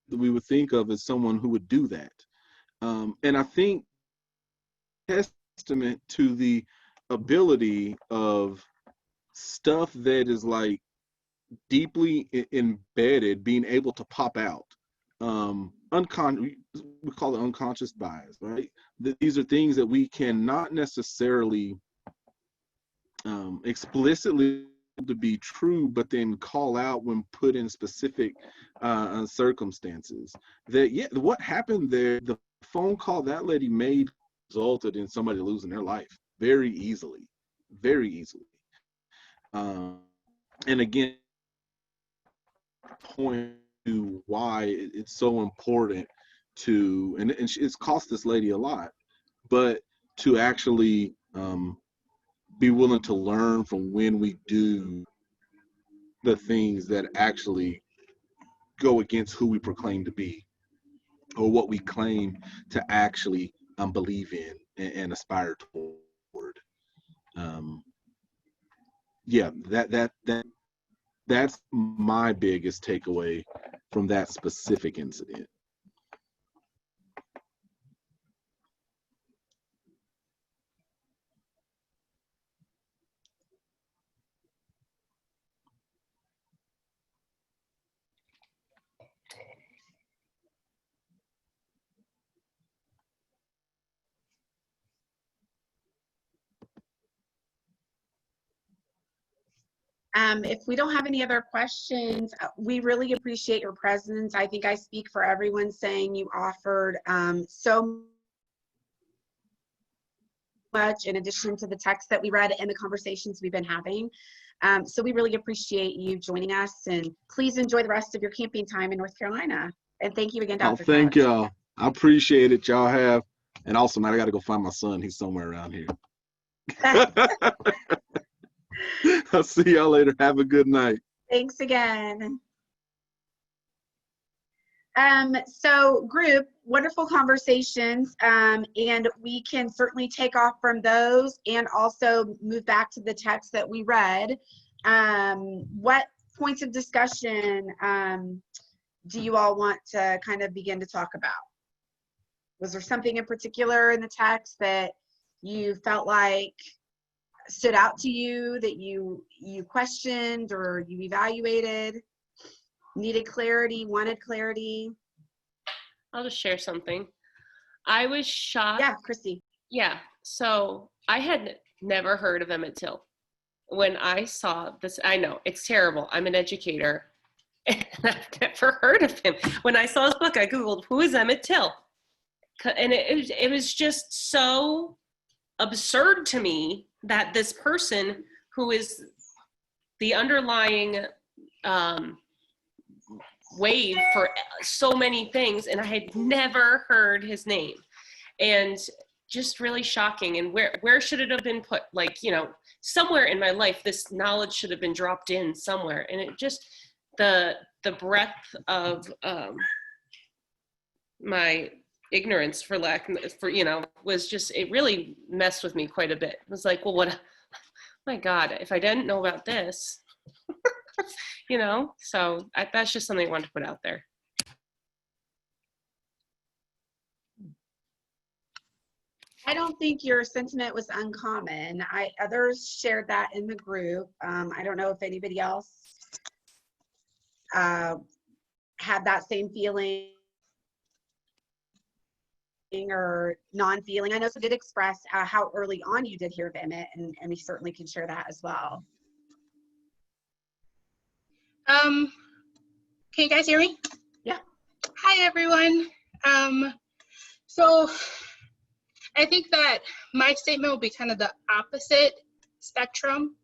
that we would think of as someone who would do that. And I think testament to the ability of stuff that is like deeply embedded being able to pop out. We call it unconscious bias, right? These are things that we cannot necessarily explicitly to be true, but then call out when put in specific circumstances. That, yeah, what happened there, the phone call that lady made resulted in somebody losing their life very easily, very easily. And again, point to why it's so important to, and it's cost this lady a lot, but to actually be willing to learn from when we do the things that actually go against who we proclaim to be, or what we claim to actually believe in and aspire toward. Yeah, that's my biggest takeaway from that specific incident. If we don't have any other questions, we really appreciate your presence. I think I speak for everyone saying you offered so much in addition to the text that we read and the conversations we've been having. So we really appreciate you joining us, and please enjoy the rest of your camping time in North Carolina. And thank you again, Dr. Oh, thank Couch. y'all. I appreciate it. Y'all have. And also, man, I got to go find my son. He's somewhere around here. I'll see y'all later. Have a good night. Thanks again. So group, wonderful conversations, and we can certainly take off from those and also move back to the text that we read. What points of discussion do you all want to kind of begin to talk about? Was there something in particular in the text that you felt like stood out to you, that you questioned or you evaluated, needed clarity, wanted clarity? I'll just share something. I was shocked. Yeah, Christy. Yeah, so I had never heard of Emmett Till. When I saw this, I know it's terrible. I'm an educator and I've never heard of him. When I saw his book, I Googled, who is Emmett Till? And it was just so absurd to me that this person who is the underlying wave for so many things, and I had never heard his name, and just really shocking. And where should it have been put? Like, you know, somewhere in my life, this knowledge should have been dropped in somewhere. And it just, the breadth of my ignorance, for you know, was just, it really messed with me quite a bit. It was like, well, what, my God, if I didn't know about this, you know, so that's just something I wanted to put out there. I don't think your sentiment was uncommon. Others shared that in the group. I don't know if anybody else had that same feeling or non-feeling. I know so did express how early on you did hear of Emmett, and we certainly can share that as well. Can you guys hear me? Yeah. Hi, everyone. So I think that my statement will be kind of the opposite spectrum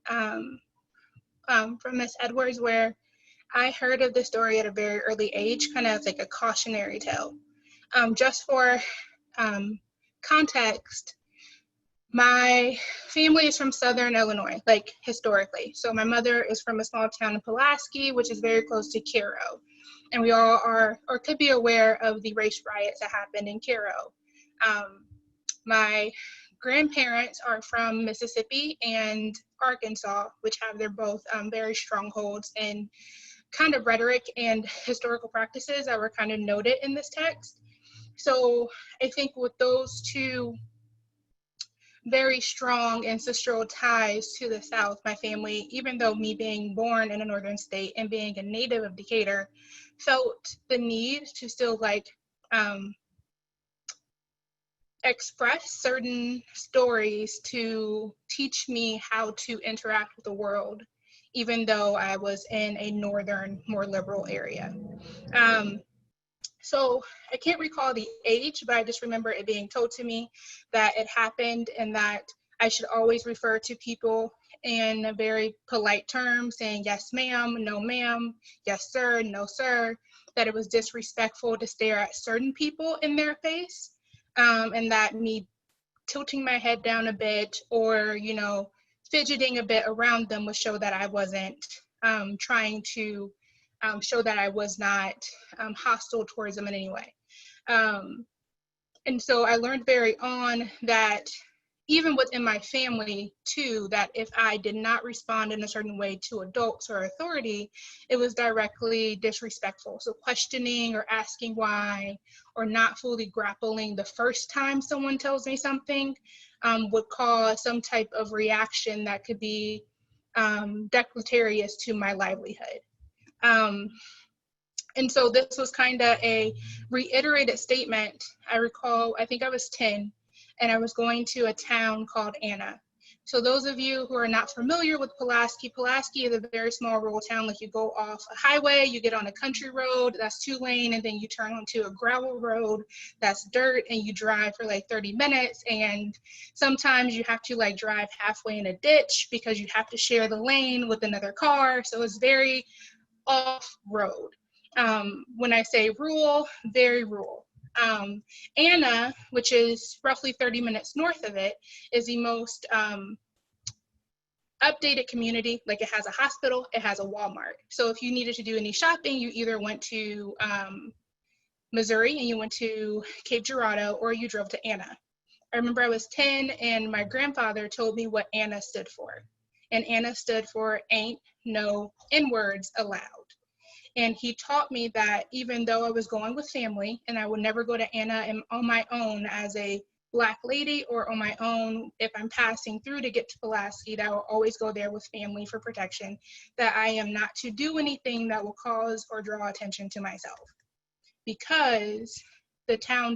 from Miss Edwards, where I heard of the story at a very early age, kind of like a cautionary tale. Just for context, my family is from Southern Illinois, like historically. So my mother is from a small town in Pulaski, which is very close to Cairo. And we all are, or could be aware of the race riots that happened in Cairo. My grandparents are from Mississippi and Arkansas, which have their both very strongholds in kind of rhetoric and historical practices that were kind of noted in this text. So I think with those two very strong ancestral ties to the South, my family, even though me being born in a northern state and being a native of Decatur, felt the need to still like express certain stories to teach me how to interact with the world, even though I was in a northern, more liberal area. So I can't recall the age, but I just remember it being told to me that it happened and that I should always refer to people in a very polite term, saying yes ma'am, no ma'am, yes sir, no sir, that it was disrespectful to stare at certain people in their face, and that me tilting my head down a bit or, you know, fidgeting a bit around them would show that I wasn't trying to show that I was not hostile towards them in any way. And so I learned very on that even within my family too, that if I did not respond in a certain way to adults or authority, it was directly disrespectful. So questioning or asking why, or not fully grappling the first time someone tells me something would cause some type of reaction that could be deleterious to my livelihood. And so this was kind of a reiterated statement. I recall, I think I was 10, and I was going to a town called Anna. So those of you who are not familiar with Pulaski, Pulaski is a very small rural town. Like you go off a highway, you get on a country road, that's 2-lane, and then you turn onto a gravel road that's dirt, and you drive for like 30 minutes. And sometimes you have to like drive halfway in a ditch because you have to share the lane with another car. So it's very off-road. When I say rural, very rural. Anna, which is roughly 30 minutes north of it, is the most updated community. Like it has a hospital, it has a Walmart. So if you needed to do any shopping, you either went to Missouri and you went to Cape Girardeau, or you drove to Anna. I remember I was 10 and my grandfather told me what Anna stood for. And Anna stood for ain't no N-words allowed. And he taught me that even though I was going with family and I would never go to Anna on my own as a Black lady or on my own if I'm passing through to get to Pulaski, that I will always go there with family for protection, that I am not to do anything that will cause or draw attention to myself. Because the town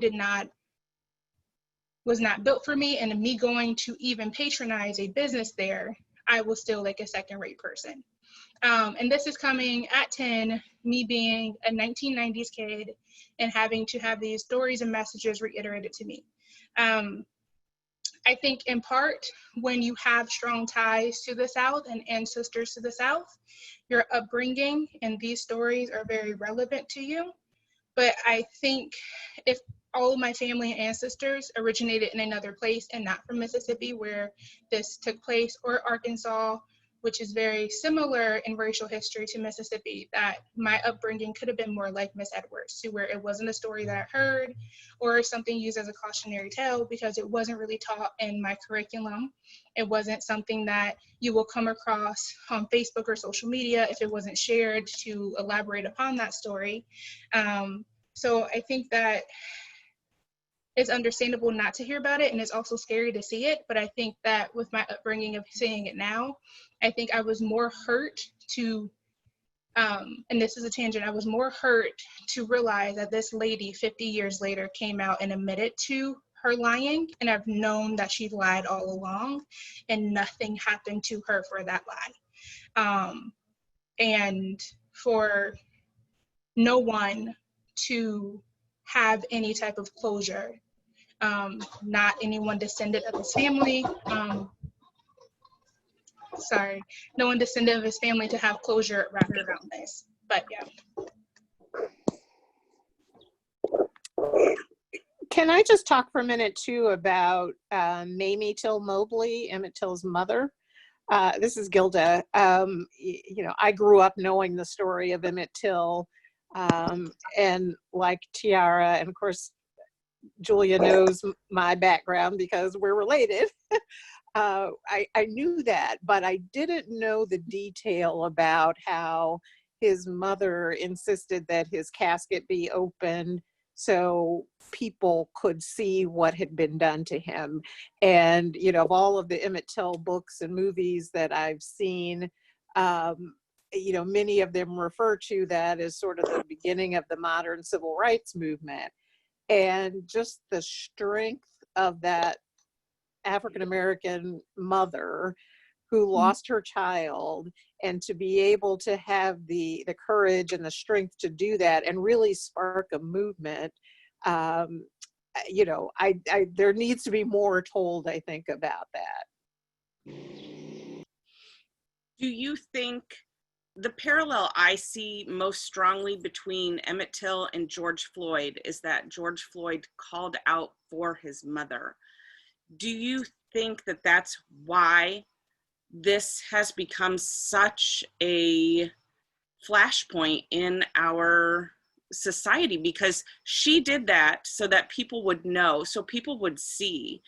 was not built for me, and me going to even patronize a business there, I was still like a second-rate person. And this is coming at 10, me being a 1990s kid and having to have these stories and messages reiterated to me. I think in part, when you have strong ties to the South and ancestors to the South, your upbringing and these stories are very relevant to you. But I think if all of my family and ancestors originated in another place and not from Mississippi where this took place, or Arkansas, which is very similar in racial history to Mississippi, that my upbringing could have been more like Miss Edwards, to where it wasn't a story that I heard or something used as a cautionary tale, because it wasn't really taught in my curriculum. It wasn't something that you will come across on Facebook or social media if it wasn't shared to elaborate upon that story. So I think that it's understandable not to hear about it, and it's also scary to see it. But I think that with my upbringing of seeing it now, I think I was more hurt to, and this is a tangent, I was more hurt to realize that this lady 50 years later came out and admitted to her lying, and I've known that she lied all along, and nothing happened to her for that lie. And for no one to have any type of closure, not anyone descendant of his family, no one descendant of his family to have closure wrapped around this. But yeah. Can I just talk for a minute too about Mamie Till Mobley, Emmett Till's mother? This is Gilda. You know, I grew up knowing the story of Emmett Till, and like Tiara, and of course, Julia knows my background because we're related. I knew that, but I didn't know the detail about how his mother insisted that his casket be opened so people could see what had been done to him. And, you know, of all of the Emmett Till books and movies that I've seen, you know, many of them refer to that as sort of the beginning of the modern civil rights movement. And just the strength of that African American mother who lost her child, and to be able to have the courage and the strength to do that and really spark a movement. You know, there needs to be more told, I think, about that. Do you think the parallel I see most strongly between Emmett Till and George Floyd is that George Floyd called out for his mother? Do you think that that's why this has become such a flashpoint in our society? Because she did that so that people would know, so people would see,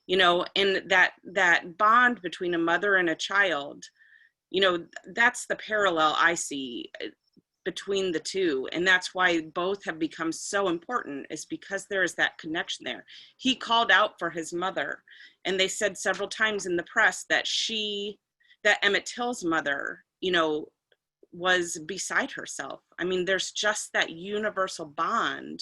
you know, and that bond between a mother and a child, you know, that's the parallel I see between the two. And that's why both have become so important, is because there is that connection there. He called out for his mother, and they said several times in the press that Emmett Till's mother, you know, was beside herself. I mean, there's just that universal bond,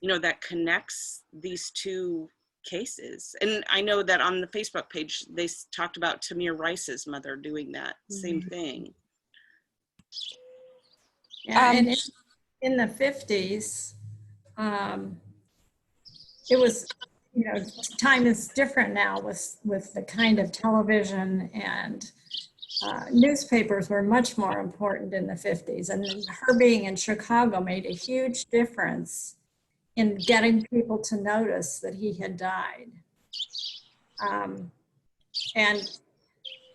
you know, that connects these two cases. And I know that on the Facebook page, they talked about Tamir Rice's mother doing that same thing. Yeah, and in the 50s, it was, you know, time is different now with the kind of television, and newspapers were much more important in the 50s. And her being in Chicago made a huge difference in getting people to notice that he had died. And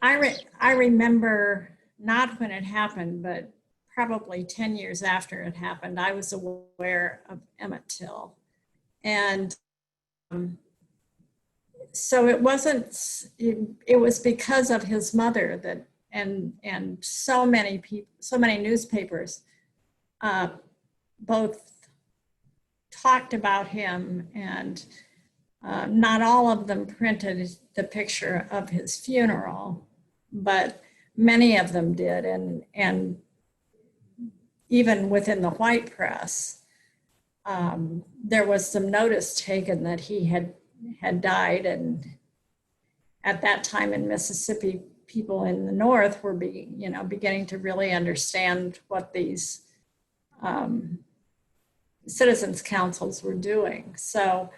I remember, not when it happened, but probably 10 years after it happened, I was aware of Emmett Till. And so it wasn't, it was because of his mother that, and so many people, so many newspapers both talked about him, and not all of them printed the picture of his funeral, but many of them did. And even within the white press, there was some notice taken that he had died. And at that time in Mississippi, people in the North were beginning to really understand what these citizens councils were doing. So,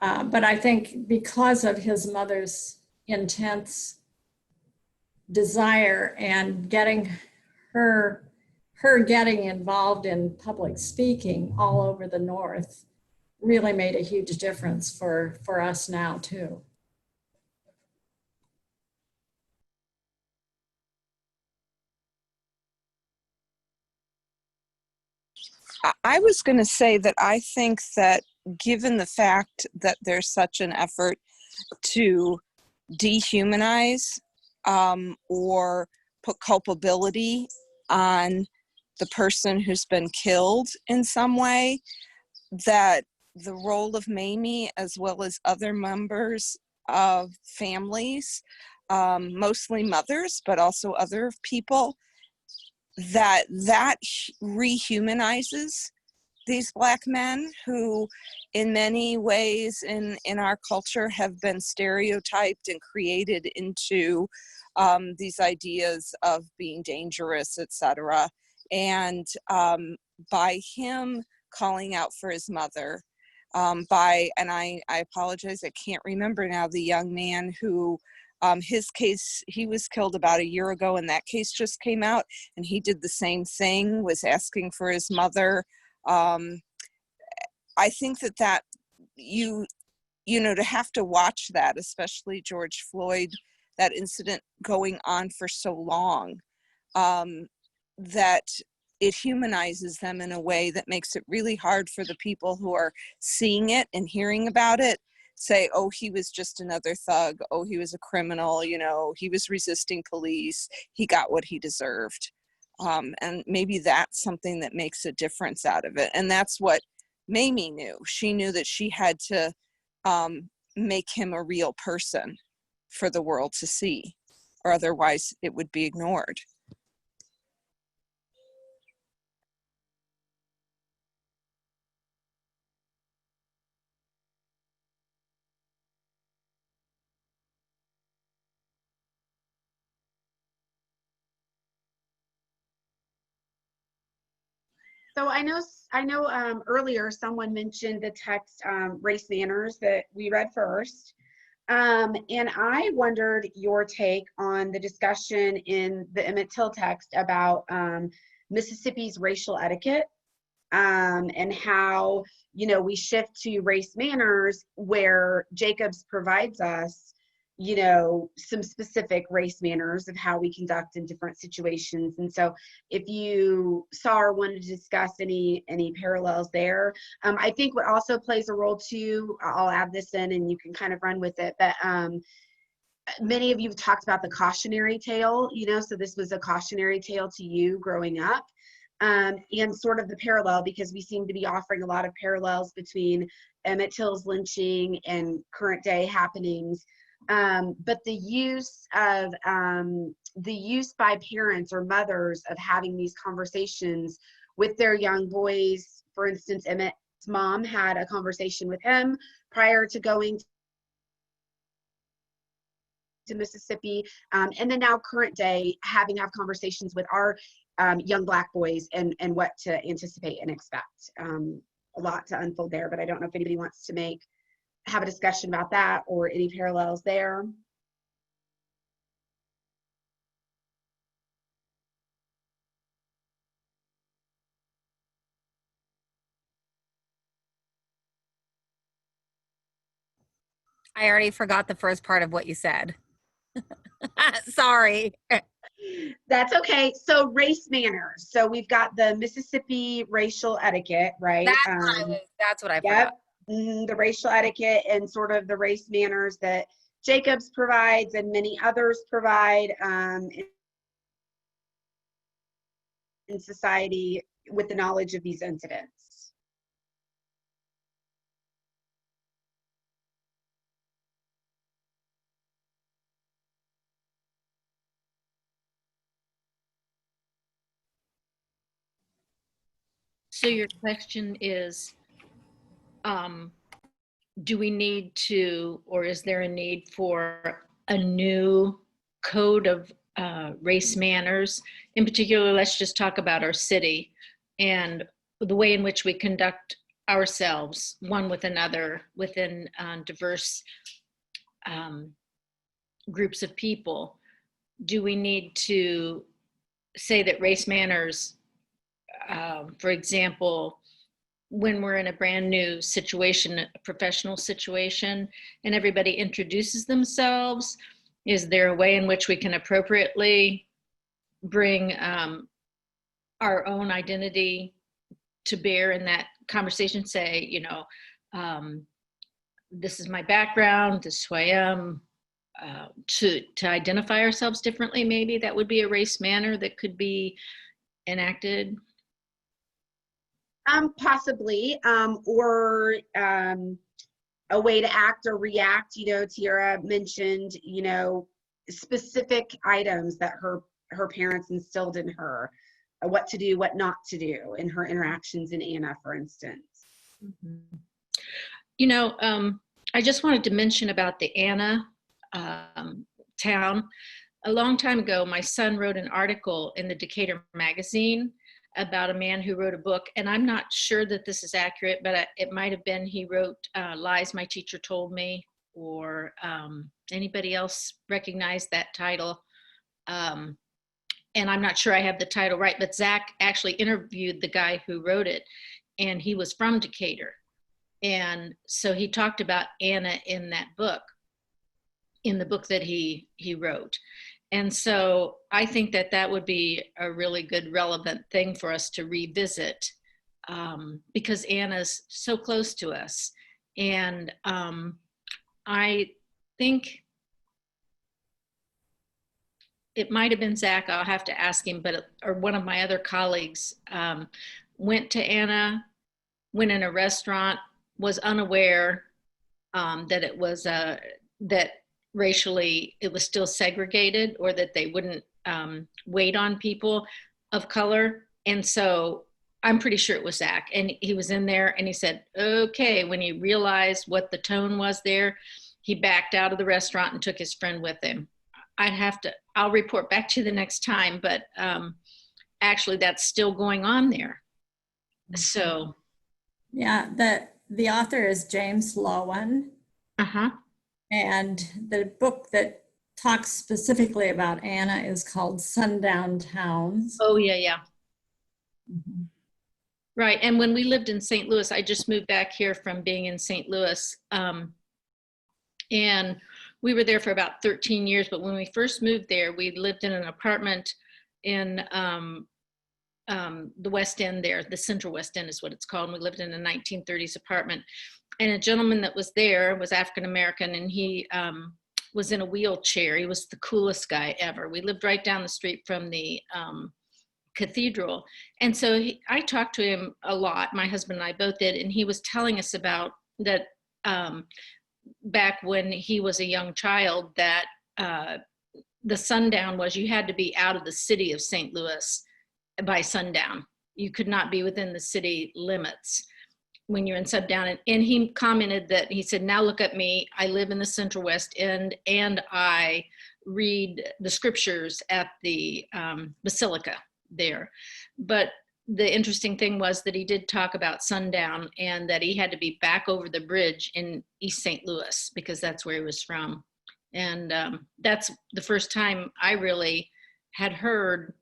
but I think because of his mother's intense desire and getting her getting involved in public speaking all over the North really made a huge difference for us now too. I was going to say that I think that given the fact that there's such an effort to dehumanize or put culpability on the person who's been killed in some way, that the role of Mamie, as well as other members of families, mostly mothers, but also other people, that rehumanizes these Black men who in many ways in our culture have been stereotyped and created into these ideas of being dangerous, etc. And by him calling out for his mother, and I apologize, I can't remember now the young man who, his case, he was killed about a year ago, and that case just came out, and he did the same thing, was asking for his mother. I think that you know, to have to watch that, especially George Floyd, that incident going on for so long, that it humanizes them in a way that makes it really hard for the people who are seeing it and hearing about it, say, oh, he was just another thug, oh, he was a criminal, you know, he was resisting police, he got what he deserved. And maybe that's something that makes a difference out of it. And that's what Mamie knew. She knew that she had to make him a real person for the world to see, or otherwise it would be ignored. So I know earlier someone mentioned the text Race Manners that we read first. And I wondered your take on the discussion in the Emmett Till text about Mississippi's racial etiquette, and how, you know, we shift to race manners where Jacobs provides us, you know, some specific race manners of how we conduct in different situations. And so if you saw or wanted to discuss any parallels there, I think what also plays a role too, I'll add this in and you can kind of run with it, but many of you have talked about the cautionary tale, you know, so this was a cautionary tale to you growing up. And sort of the parallel, because we seem to be offering a lot of parallels between Emmett Till's lynching and current day happenings. But the use by parents or mothers of having these conversations with their young boys. For instance, Emmett's mom had a conversation with him prior to going to Mississippi, and then now current day having conversations with our young Black boys and what to anticipate and expect. A lot to unfold there, but I don't know if anybody wants to have a discussion about that or any parallels there. I already forgot the first part of what you said. Sorry. That's okay. So race manners. So we've got the Mississippi racial etiquette, right? That's what I yep. forgot. The racial etiquette and sort of the race manners that Jacobs provides and many others provide in society with the knowledge of these incidents. So your question is, do we need to, or is there a need for a new code of race manners? In particular, let's just talk about our city and the way in which we conduct ourselves, one with another, within diverse groups of people. Do we need to say that race manners, for example, when we're in a brand new situation, a professional situation, and everybody introduces themselves, is there a way in which we can appropriately bring our own identity to bear in that conversation? Say, you know, this is my background, this is who I am, to identify ourselves differently. Maybe that would be a race manner that could be enacted. Possibly, or a way to act or react. You know, Tiara mentioned, you know, specific items that her parents instilled in her, what to do, what not to do in her interactions in Anna, for instance. Mm-hmm. You know, I just wanted to mention about the Anna town. A long time ago, my son wrote an article in the Decatur magazine about a man who wrote a book, and I'm not sure that this is accurate, but it might have been. He wrote Lies My Teacher Told Me, or anybody else recognize that title? And I'm not sure I have the title right, but Zach actually interviewed the guy who wrote it, and he was from Decatur. And so he talked about Anna in that book, in the book that he wrote. And so I think that that would be a really good, relevant thing for us to revisit, because Anna's so close to us. And I think it might have been Zach, I'll have to ask him, but or one of my other colleagues went to Anna, went in a restaurant, was unaware that it was that racially it was still segregated, or that they wouldn't wait on people of color. And so I'm pretty sure it was Zach, and he was in there and he said, okay, when he realized what the tone was there, he backed out of the restaurant and took his friend with him. I'll report back to you the next time, but actually that's still going on there. So, Yeah, the author is James Lowen, and the book that talks specifically about Anna is called Sundown Towns. Oh, yeah. Right. And when we lived in St. Louis, I just moved back here from being in St. Louis. And we were there for about 13 years. But when we first moved there, we lived in an apartment in the West End there. The Central West End is what it's called. And we lived in a 1930s apartment. And a gentleman that was there was African-American, and he was in a wheelchair. He was the coolest guy ever. We lived right down the street from the cathedral. And so I talked to him a lot. My husband and I both did. And he was telling us about that back when he was a young child, that the sundown was you had to be out of the city of St. Louis by sundown. You could not be within the city limits when you're in Sundown. And he commented that, he said, now look at me. I live in the Central West End and I read the scriptures at the Basilica there. But the interesting thing was that he did talk about sundown and that he had to be back over the bridge in East St. Louis because that's where he was from. And that's the first time I really had heard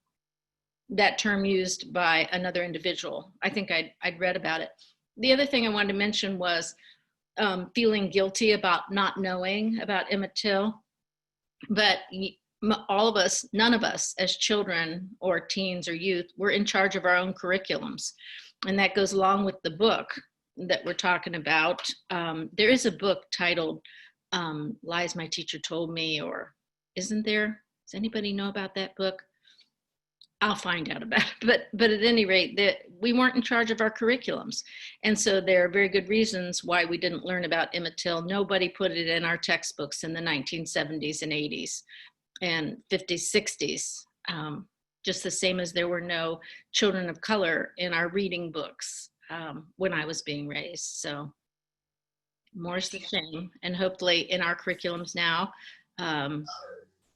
that term used by another individual. I think I'd read about it. The other thing I wanted to mention was feeling guilty about not knowing about Emmett Till. But all of us, none of us as children or teens or youth, were in charge of our own curriculums. And that goes along with the book that we're talking about. There is a book titled Lies My Teacher Told Me, or isn't there? Does anybody know about that book? I'll find out about it. But at any rate, we weren't in charge of our curriculums. And so there are very good reasons why we didn't learn about Emmett Till. Nobody put it in our textbooks in the 1970s and 80s and 50s, 60s, just the same as there were no children of color in our reading books when I was being raised. So more's the shame. And hopefully in our curriculums now,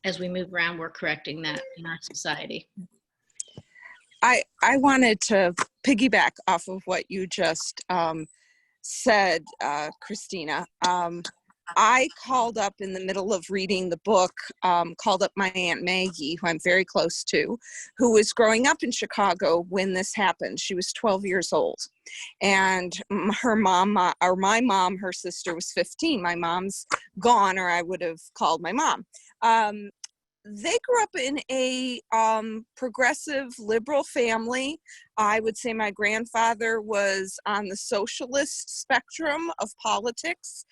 as we move around, we're correcting that in our society. I wanted to piggyback off of what you just said, Christina. I called up in the middle of reading the book, called up my Aunt Maggie, who I'm very close to, who was growing up in Chicago when this happened. She was 12 years old. And her mom, or my mom, her sister was 15. My mom's gone, or I would have called my mom. They grew up in a progressive liberal family. I would say my grandfather was on the socialist spectrum of politics.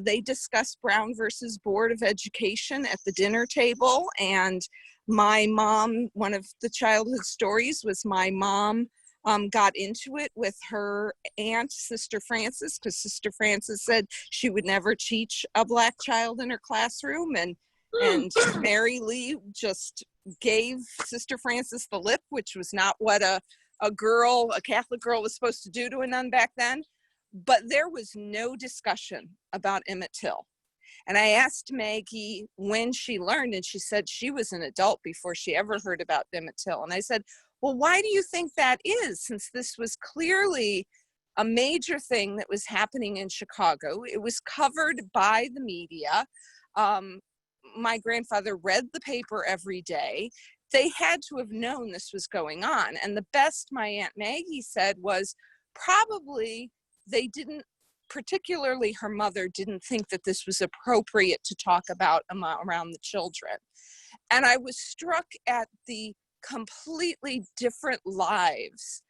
They discussed Brown versus Board of Education at the dinner table. And my mom, one of the childhood stories was my mom got into it with her aunt, Sister Frances, because Sister Frances said she would never teach a Black child in her classroom. And Mary Lee just gave Sister Frances the lip, which was not what a Catholic girl was supposed to do to a nun back then. But there was no discussion about Emmett Till. And I asked Maggie when she learned, and she said she was an adult before she ever heard about Emmett Till. And I said, well, why do you think that is, since this was clearly a major thing that was happening in Chicago? It was covered by the media. My grandfather read the paper every day. They had to have known this was going on. And the best my Aunt Maggie said was probably they didn't, particularly her mother, didn't think that this was appropriate to talk about around the children. And I was struck at the completely different lives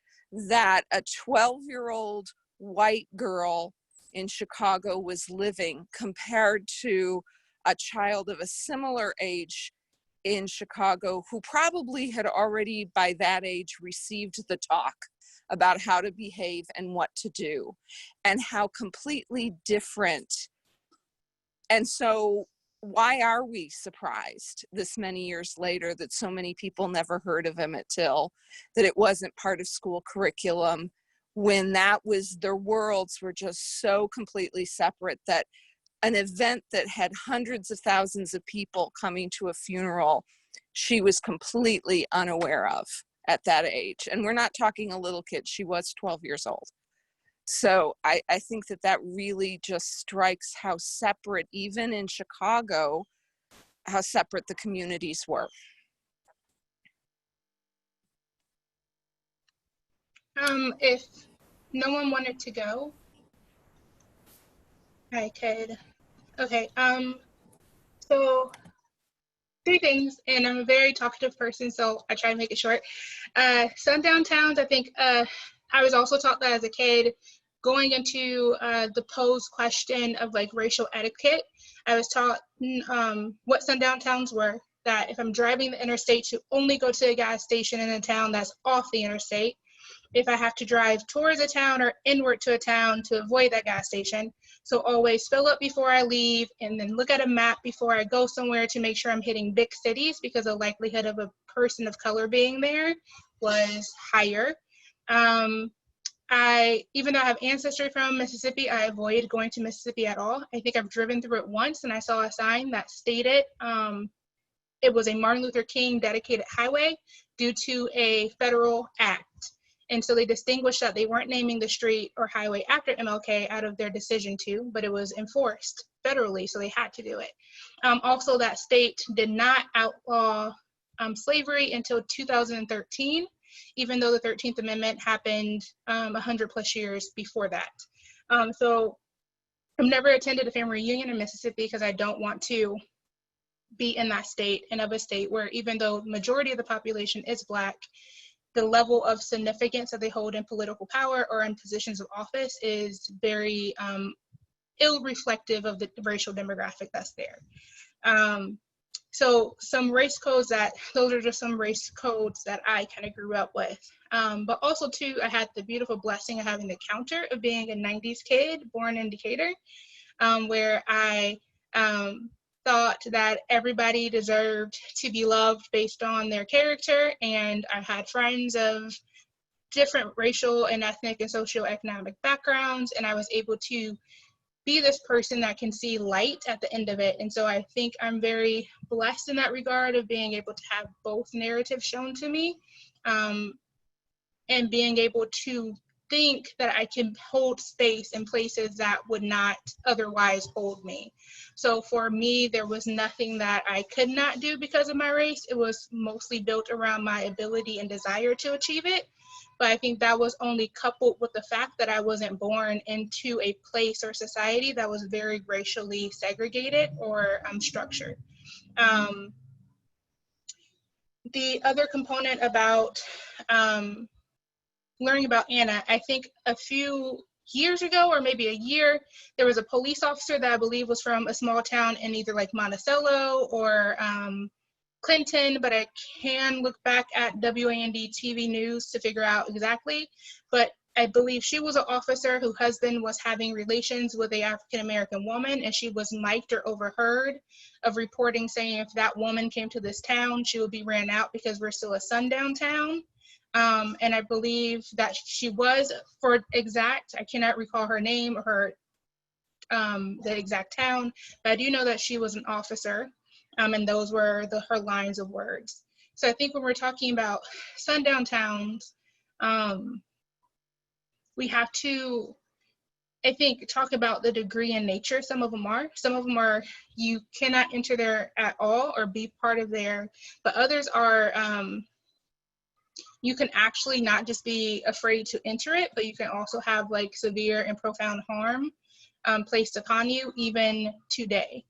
that a 12-year-old white girl in Chicago was living compared to a child of a similar age in Chicago who probably had already by that age received the talk about how to behave and what to do, and how completely different. And so why are we surprised this many years later that so many people never heard of Emmett Till, that it wasn't part of school curriculum, when that was, their worlds were just so completely separate that an event that had hundreds of thousands of people coming to a funeral, she was completely unaware of. at that age. And we're not talking a little kid. She was 12 years old. So I think that that really just strikes how separate, even in Chicago, how separate the communities were. If no one wanted to go, I could. Okay. So 3 things, and I'm a very talkative person, so I try to make it short. Sundown towns, I think I was also taught that as a kid. Going into the posed question of like racial etiquette, I was taught what sundown towns were, that if I'm driving the interstate, to only go to a gas station in a town that's off the interstate. If I have to drive towards a town or inward to a town, to avoid that gas station. So always fill up before I leave, and then look at a map before I go somewhere to make sure I'm hitting big cities, because the likelihood of a person of color being there was higher. Even though I have ancestry from Mississippi, I avoided going to Mississippi at all. I think I've driven through it once, and I saw a sign that stated it was a Martin Luther King dedicated highway due to a federal act. And so they distinguished that they weren't naming the street or highway after MLK out of their decision to, but it was enforced federally, so they had to do it. Also, that state did not outlaw slavery until 2013, even though the 13th Amendment happened 100 plus years before that. So I've never attended a family reunion in Mississippi because I don't want to be in that state, and of a state where, even though the majority of the population is Black, the level of significance that they hold in political power or in positions of office is very ill-reflective of the racial demographic that's there. So some race codes those are just some race codes that I kind of grew up with. But also too, I had the beautiful blessing of having the counter of being a 90s kid born in Decatur, where I thought that everybody deserved to be loved based on their character, and I had friends of different racial and ethnic and socioeconomic backgrounds, and I was able to be this person that can see light at the end of it. And so I think I'm very blessed in that regard of being able to have both narratives shown to me, and being able to think that I can hold space in places that would not otherwise hold me. So for me, there was nothing that I could not do because of my race. It was mostly built around my ability and desire to achieve it. But I think that was only coupled with the fact that I wasn't born into a place or society that was very racially segregated or structured. The other component about learning about Anna, I think a few years ago, or maybe a year, there was a police officer that I believe was from a small town in either like Monticello or Clinton, but I can look back at WAND TV news to figure out exactly. But I believe she was an officer whose husband was having relations with an African-American woman, and she was mic'd or overheard of reporting saying if that woman came to this town, she would be ran out because we're still a sundown town. And I believe that she was, for exact, I cannot recall her name or her the exact town, but I do know that she was an officer, and those were her lines of words. So I think when we're talking about sundown towns, we have to, I think, talk about the degree and nature. Some of them are you cannot enter there at all or be part of there, but others are you can actually not just be afraid to enter it, but you can also have like severe and profound harm placed upon you even today.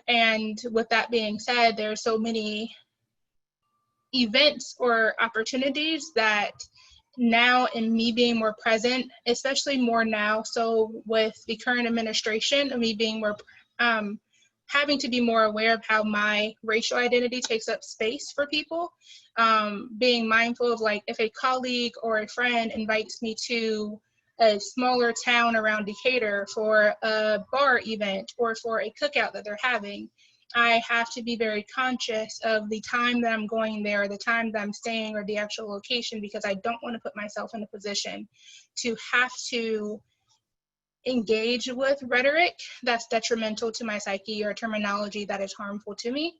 And with that being said, there are so many events or opportunities that now, in me being more present, especially more now, so with the current administration, and me being more having to be more aware of how my racial identity takes up space for people, being mindful of like if a colleague or a friend invites me to a smaller town around Decatur for a bar event or for a cookout that they're having, I have to be very conscious of the time that I'm going there, the time that I'm staying, or the actual location, because I don't want to put myself in a position to have to engage with rhetoric that's detrimental to my psyche or terminology that is harmful to me.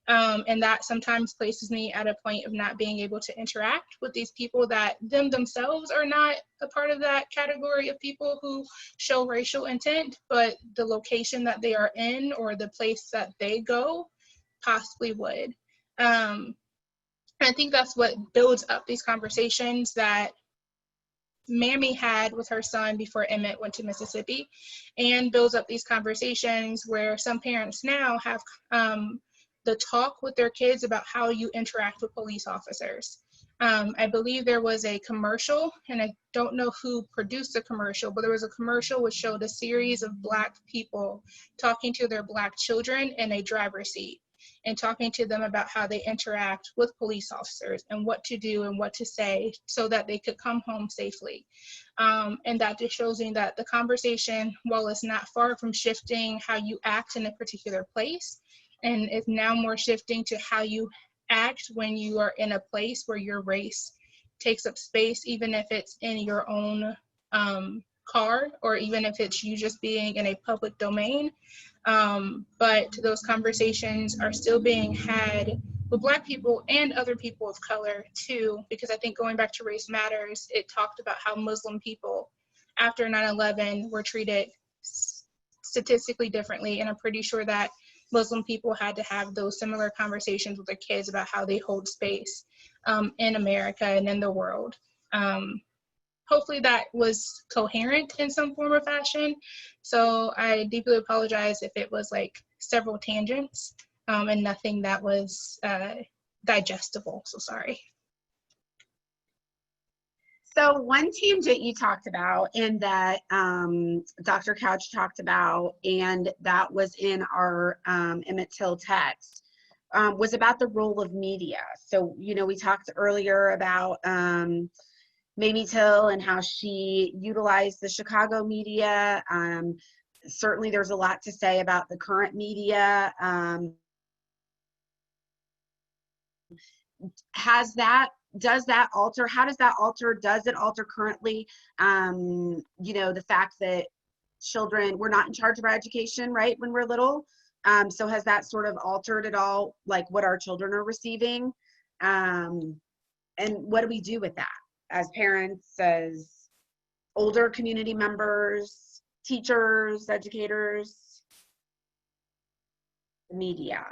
And that sometimes places me at a point of not being able to interact with these people that themselves are not a part of that category of people who show racial intent, but the location that they are in or the place that they go possibly would. I think that's what builds up these conversations that Mammy had with her son before Emmett went to Mississippi, and builds up these conversations where some parents now have the talk with their kids about how you interact with police officers. I believe there was a commercial, and I don't know who produced the commercial, but there was a commercial which showed a series of Black people talking to their Black children in a driver's seat and talking to them about how they interact with police officers and what to do and what to say so that they could come home safely. And that just shows me that the conversation, while it's not far from shifting how you act in a particular place, and it's now more shifting to how you act when you are in a place where your race takes up space, even if it's in your own car, or even if it's you just being in a public domain. But those conversations are still being had with Black people and other people of color too, because I think going back to Race Matters, it talked about how Muslim people after 9/11 were treated statistically differently, and I'm pretty sure that Muslim people had to have those similar conversations with their kids about how they hold space in America and in the world. Hopefully that was coherent in some form or fashion. So I deeply apologize if it was like several tangents and nothing that was digestible, so sorry. So one tangent you talked about, and that Dr. Couch talked about, and that was in our Emmett Till text, was about the role of media. So, you know, we talked earlier about Mamie Till and how she utilized the Chicago media. Certainly there's a lot to say about the current media. Does that alter? How does that alter? Does it alter currently? You know, the fact that children, we're not in charge of our education, right, when we're little. So has that sort of altered at all, like what our children are receiving? And what do we do with that as parents, as older community members, teachers, educators, media?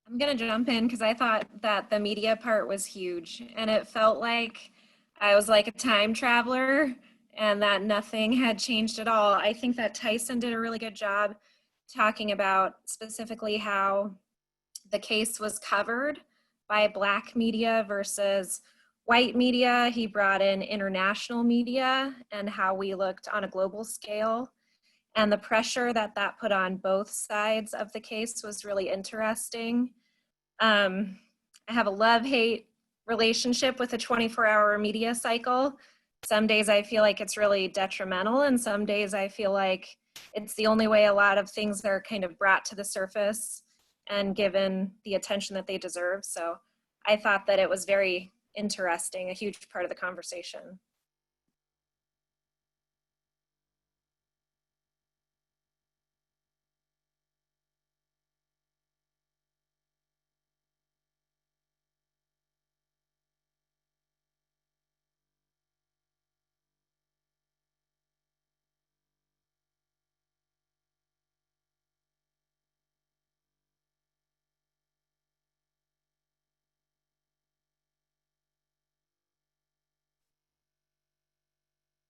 I'm going to jump in because I thought that the media part was huge, and it felt like I was like a time traveler and that nothing had changed at all. I think that Tyson did a really good job talking about specifically how the case was covered by Black media versus white media. He brought in international media and how we looked on a global scale. And the pressure that that put on both sides of the case was really interesting. I have a love-hate relationship with a 24-hour media cycle. Some days I feel like it's really detrimental, and some days I feel like it's the only way a lot of things are kind of brought to the surface and given the attention that they deserve. So I thought that it was very interesting, a huge part of the conversation.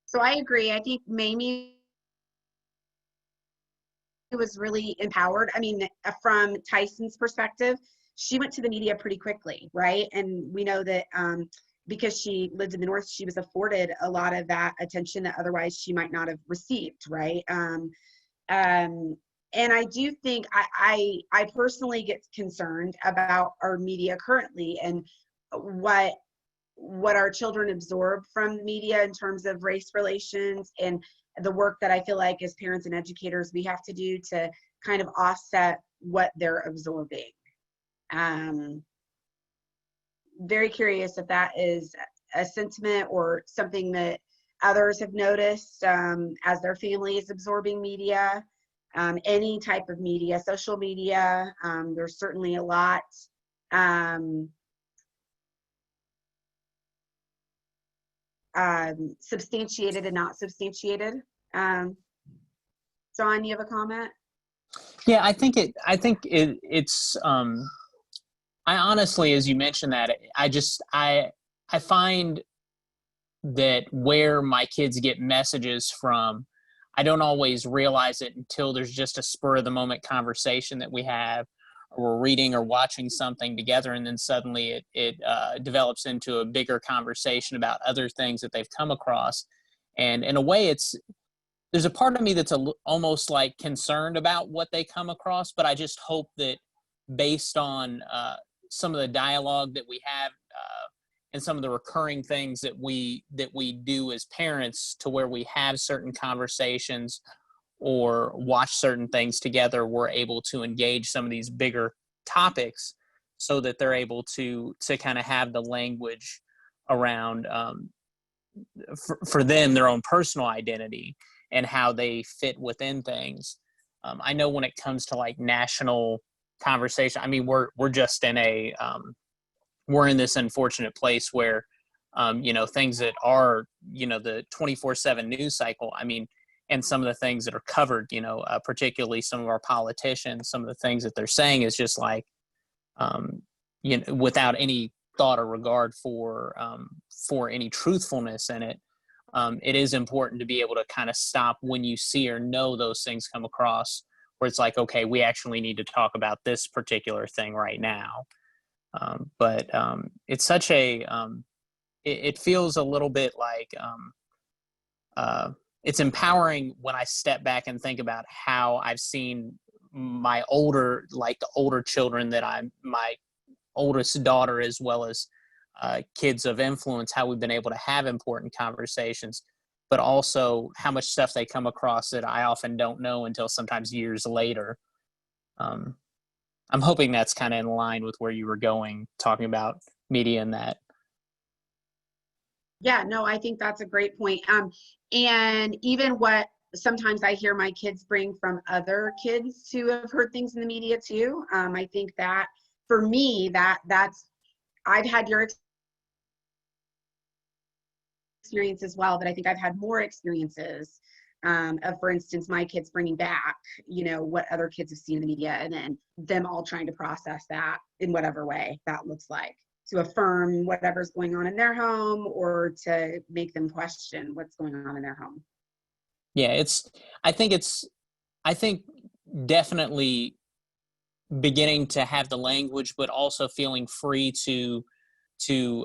So I agree. I think Mamie was really empowered. I mean, from Tyson's perspective, she went to the media pretty quickly, right? And we know that because she lived in the North, she was afforded a lot of that attention that otherwise she might not have received, right? And I do think I personally get concerned about our media currently and what our children absorb from the media in terms of race relations, and the work that I feel like as parents and educators we have to do to kind of offset what they're absorbing. Very curious if that is a sentiment or something that others have noticed as their family is absorbing media. any type of media, social media. There's certainly a lot. Substantiated and not substantiated. John, you have a comment? Yeah, I think it's I honestly, as you mentioned that, I find that where my kids get messages from, I don't always realize it until there's just a spur of the moment conversation that we have, or we're reading or watching something together, and then suddenly it develops into a bigger conversation about other things that they've come across. And in a way, there's a part of me that's almost like concerned about what they come across, but I just hope that based on some of the dialogue that we have and some of the recurring things that we do as parents, to where we have certain conversations or watch certain things together, we're able to engage some of these bigger topics, so that they're able to kind of have the language around for them, their own personal identity and how they fit within things. I know when it comes to like national conversation, I mean, we're just in we're in this unfortunate place where, things that are, the 24/7 news cycle, I mean, and some of the things that are covered, particularly some of our politicians, some of the things that they're saying is just like, without any thought or regard for any truthfulness in it. It is important to be able to kind of stop when you see or know those things come across, where it's like, okay, we actually need to talk about this particular thing right now. But it's such it feels a little bit like it's empowering when I step back and think about how I've seen the older children that my oldest daughter, as well as kids of influence, how we've been able to have important conversations, but also how much stuff they come across that I often don't know until sometimes years later. I'm hoping that's kind of in line with where you were going, talking about media and that. Yeah, no, I think that's a great point. And even what sometimes I hear my kids bring from other kids who have heard things in the media too. I think that for me, that's I've had your experience as well, but I think I've had more experiences of, for instance, my kids bringing back, what other kids have seen in the media, and then them all trying to process that in whatever way that looks like, to affirm whatever's going on in their home or to make them question what's going on in their home. Yeah, I think definitely beginning to have the language, but also feeling free to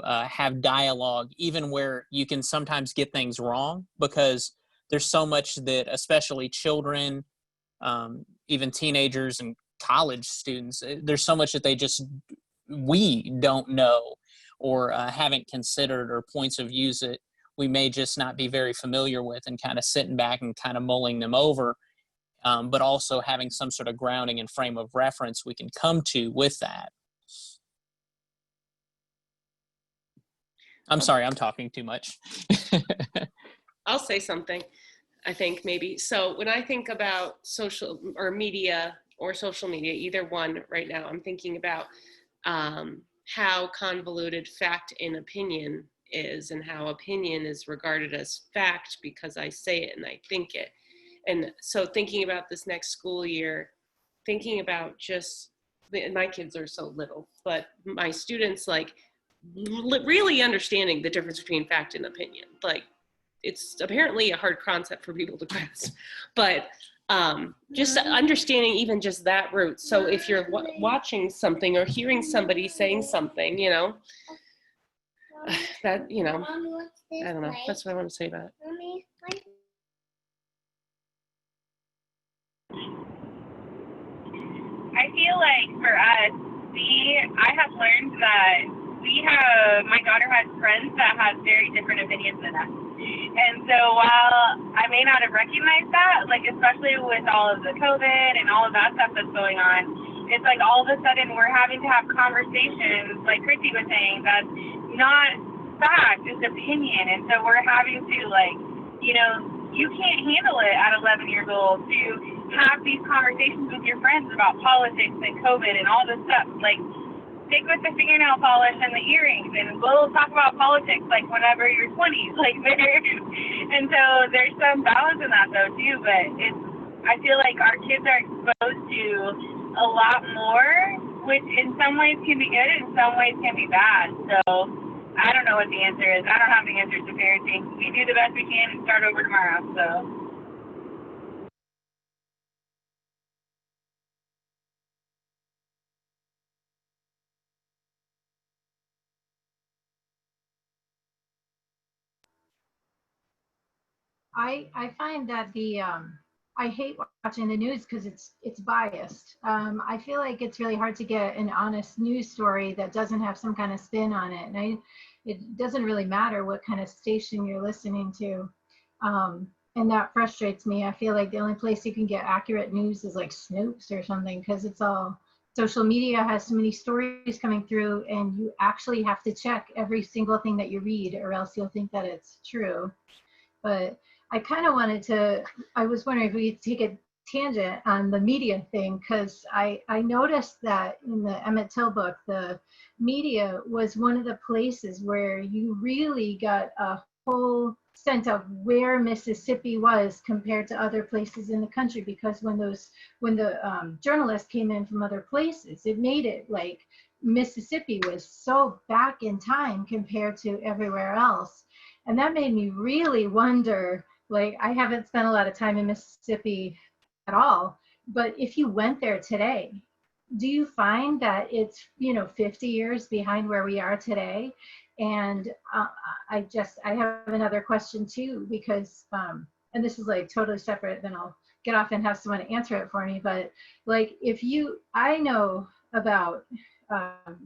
have dialogue, even where you can sometimes get things wrong, because there's so much that, especially children, even teenagers and college students, there's so much that we don't know or haven't considered, or points of views that we may just not be very familiar with, and kind of sitting back and kind of mulling them over, but also having some sort of grounding and frame of reference we can come to with that. I'm sorry, I'm talking too much. I'll say something, I think maybe. So when I think about social media, either one right now, I'm thinking about how convoluted fact and opinion is, and how opinion is regarded as fact because I say it and I think it. And so thinking about this next school year, thinking about my kids are so little, but my students, like, really understanding the difference between fact and opinion. Like, it's apparently a hard concept for people to grasp, but just understanding even just that root. So if you're watching something or hearing somebody saying something, that, I don't know, that's what I want to say about it. I feel like for us, I have learned that my daughter has friends that have very different opinions than us. And so while I may not have recognized that, like, especially with all of the COVID and all of that stuff that's going on, it's like all of a sudden we're having to have conversations, like Chrissy was saying, that's not fact, it's opinion. And so we're having to, like, you can't handle it at 11 years old to have these conversations with your friends about politics and COVID and all this stuff. Like, stick with the fingernail polish and the earrings, and we'll talk about politics like whenever you're 20s. Like, and so there's some balance in that though too. But I feel like our kids are exposed to a lot more, which in some ways can be good, in some ways can be bad. So I don't know what the answer is. I don't have the answers to parenting. We do the best we can and start over tomorrow. So. I find that I hate watching the news because it's biased. I feel like it's really hard to get an honest news story that doesn't have some kind of spin on it. And it doesn't really matter what kind of station you're listening to. And that frustrates me. I feel like the only place you can get accurate news is like Snopes or something, because it's all social media has so many stories coming through, and you actually have to check every single thing that you read, or else you'll think that it's true. But I kind of I was wondering if we could take a tangent on the media thing, because I noticed that in the Emmett Till book, the media was one of the places where you really got a whole sense of where Mississippi was compared to other places in the country, because when the journalists came in from other places, it made it like Mississippi was so back in time compared to everywhere else. And that made me really wonder, like, I haven't spent a lot of time in Mississippi at all, but if you went there today, do you find that it's, 50 years behind where we are today? And I have another question too, because, and this is like totally separate, then I'll get off and have someone answer it for me. But like, I know about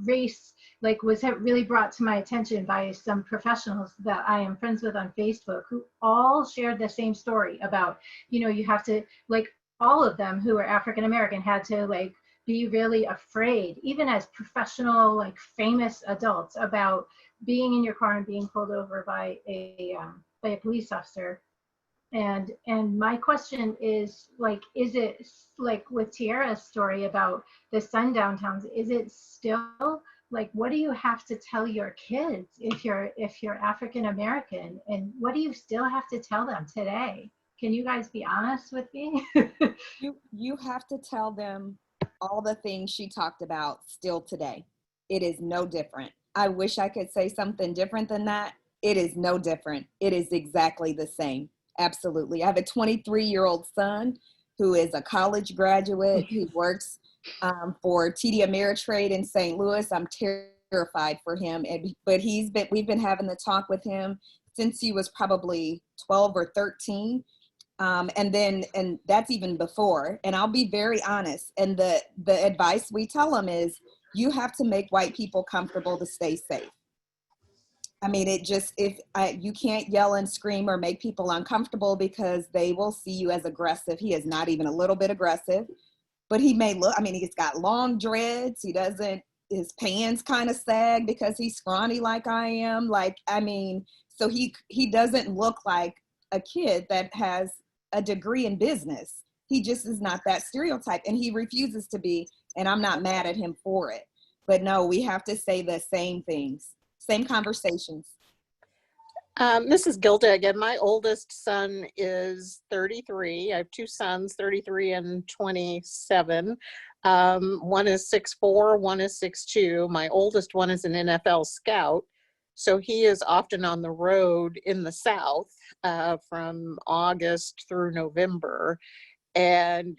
race, like was really brought to my attention by some professionals that I am friends with on Facebook, who all shared the same story about, you have to, like, all of them who are African American had to like be really afraid, even as professional, like famous adults, about being in your car and being pulled over by a police officer. And my question is, like, is it like with Tiara's story about the sundown towns, is it still like, what do you have to tell your kids if you're African American, and what do you still have to tell them today? Can you guys be honest with me? You have to tell them all the things she talked about still today. It is no different. I wish I could say something different than that. It is no different. It is exactly the same. Absolutely. I have a 23-year-old son who is a college graduate. He works for TD Ameritrade in St. Louis. I'm terrified for him. But we've been having the talk with him since he was probably 12 or 13. And that's even before. And I'll be very honest. And the advice we tell him is, you have to make white people comfortable to stay safe. I mean, you can't yell and scream or make people uncomfortable, because they will see you as aggressive. He is not even a little bit aggressive, but he may look, he's got long dreads. His pants kind of sag because he's scrawny like I am. So he doesn't look like a kid that has a degree in business. He just is not that stereotype, and he refuses to be, and I'm not mad at him for it. But no, we have to say the same things, same conversations. This is Gilda again. My oldest son is 33. I have two sons, 33 and 27. One is 6'4", one is 6'2". My oldest one is an NFL scout. So he is often on the road in the South from August through November. And,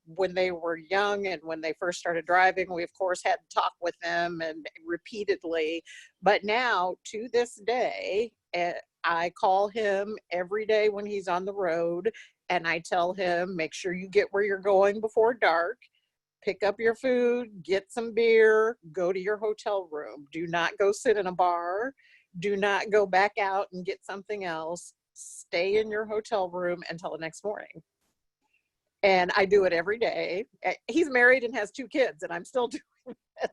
when they were young and when they first started driving, we, of course, had to talk with them and repeatedly. But now, to this day, I call him every day when he's on the road, and I tell him, make sure you get where you're going before dark, pick up your food, get some beer, go to your hotel room. Do not go sit in a bar. Do not go back out and get something else. Stay in your hotel room until the next morning. And I do it every day. He's married and has 2 kids, and I'm still doing this.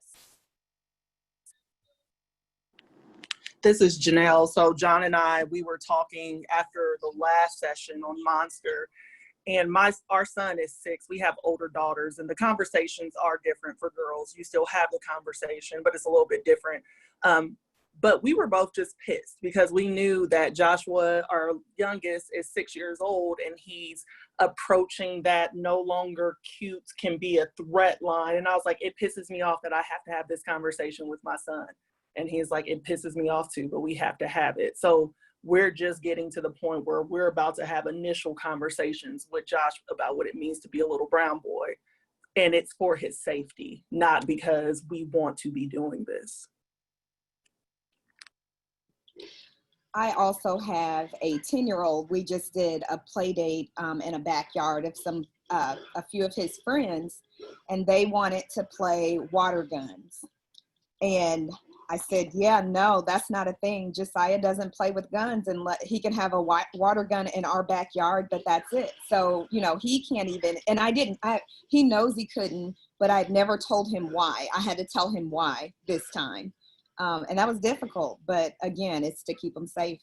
This is Janelle. So John and I, we were talking after the last session on Monster, And our son is 6. We have older daughters, and the conversations are different for girls. You still have the conversation, but it's a little bit different. But we were both just pissed because we knew that Joshua, our youngest, is 6 years old, and he's approaching that no longer cute can be a threat line. And I was like, it pisses me off that I have to have this conversation with my son. And he's like, it pisses me off too, but we have to have it. So we're just getting to the point where we're about to have initial conversations with Josh about what it means to be a little brown boy. And it's for his safety, not because we want to be doing this. I also have a 10-year-old. We just did a play date in a backyard of a few of his friends, and they wanted to play water guns. And I said, yeah, no, that's not a thing. Josiah doesn't play with guns, and he can have a water gun in our backyard, but that's it. So, he can't even, and he knows he couldn't, but I'd never told him why. I had to tell him why this time. And that was difficult, but again, it's to keep them safe.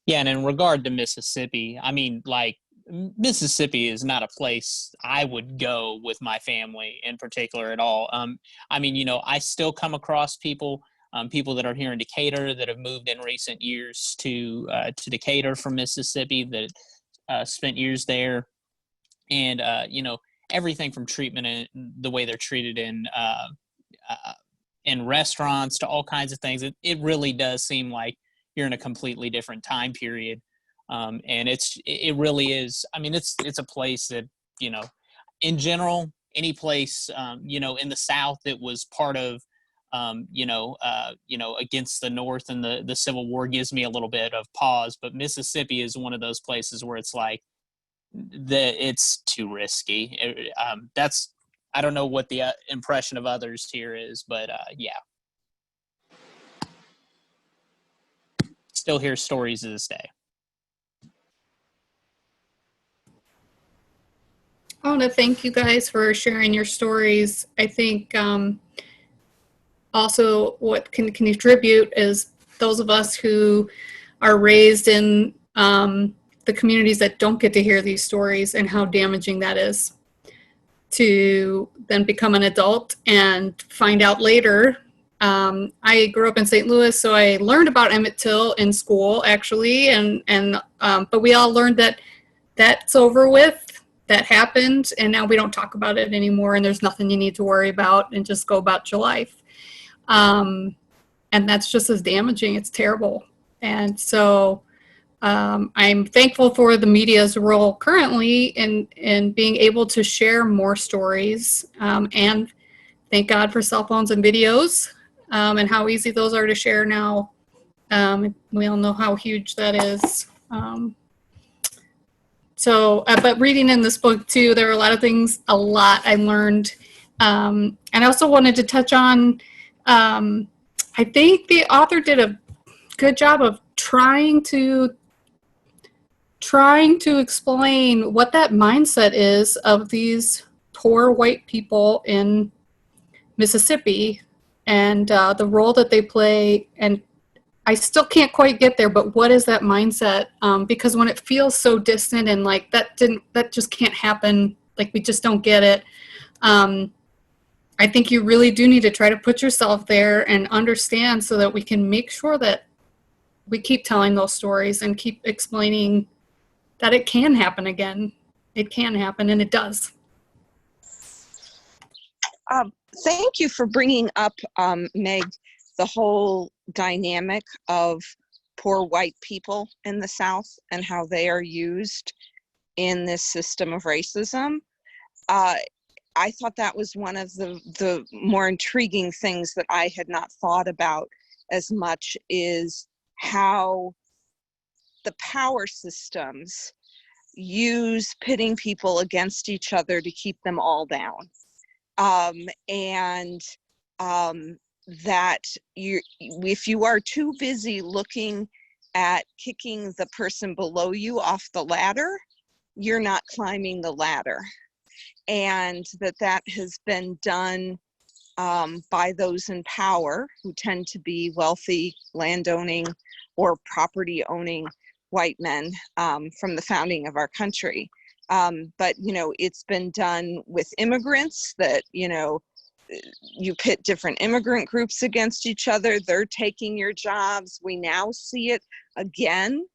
Yeah, and in regard to Mississippi, I mean, like, Mississippi is not a place I would go with my family in particular at all. I mean, I still come across people that are here in Decatur that have moved in recent years to Decatur from Mississippi that spent years there. And, everything from treatment and the way they're treated in restaurants to all kinds of things. It really does seem like you're in a completely different time period. And it really is. I mean, it's a place that, in general, any place, in the South that was part of, against the North and the Civil War gives me a little bit of pause. But Mississippi is one of those places where it's like, it's too risky. I don't know what the impression of others here is, but yeah. Still hear stories to this day. I want to thank you guys for sharing your stories. I think also what can contribute is those of us who are raised in the communities that don't get to hear these stories and how damaging that is to then become an adult and find out later. I grew up in St. Louis, so I learned about Emmett Till in school, actually, but we all learned that that's over with, that happened, and now we don't talk about it anymore, and there's nothing you need to worry about, and just go about your life. And that's just as damaging. It's terrible. And so I'm thankful for the media's role currently in being able to share more stories, and thank God for cell phones and videos, and how easy those are to share now. We all know how huge that is. But reading in this book too, there are a lot I learned. And I also wanted to touch on, I think the author did a good job of trying to explain what that mindset is of these poor white people in Mississippi and the role that they play. And I still can't quite get there, but what is that mindset? Because when it feels so distant and like that just can't happen, like we just don't get it. I think you really do need to try to put yourself there and understand so that we can make sure that we keep telling those stories and keep explaining that it can happen again. It can happen, and it does. Thank you for bringing up, Meg, the whole dynamic of poor white people in the South and how they are used in this system of racism. I thought that was one of the more intriguing things that I had not thought about as much, is how the power systems use pitting people against each other to keep them all down. That if you are too busy looking at kicking the person below you off the ladder, you're not climbing the ladder. And that has been done by those in power, who tend to be wealthy, landowning, or property-owning white men from the founding of our country. But, you know, it's been done with immigrants that, you know, you pit different immigrant groups against each other. They're taking your jobs. We now see it again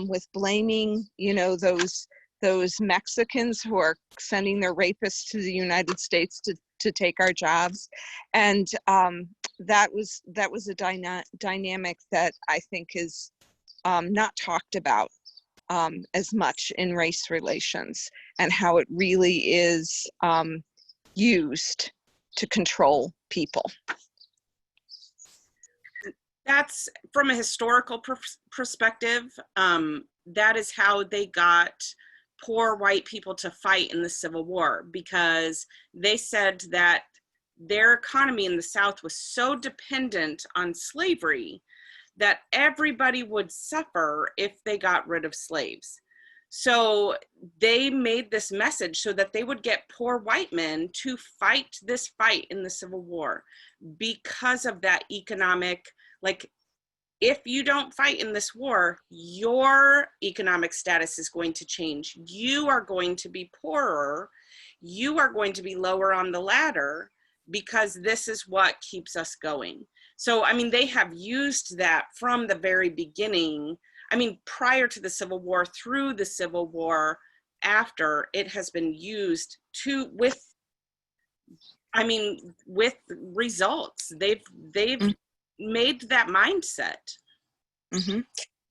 with blaming, you know, those Mexicans who are sending their rapists to the United States to take our jobs. And that was a dynamic that I think is not talked about as much in race relations, and how it really is used to control people. That's from a historical perspective. That is how they got poor white people to fight in the Civil War, because they said that their economy in the South was so dependent on slavery that everybody would suffer if they got rid of slaves. So they made this message so that they would get poor white men to fight this fight in the Civil War because of that economic, like, if you don't fight in this war, your economic status is going to change. You are going to be poorer. You are going to be lower on the ladder, because this is what keeps us going. So, I mean, they have used that from the very beginning. I mean, prior to the Civil War, through the Civil War, after, it has been used with results. They've made that mindset. Mm-hmm.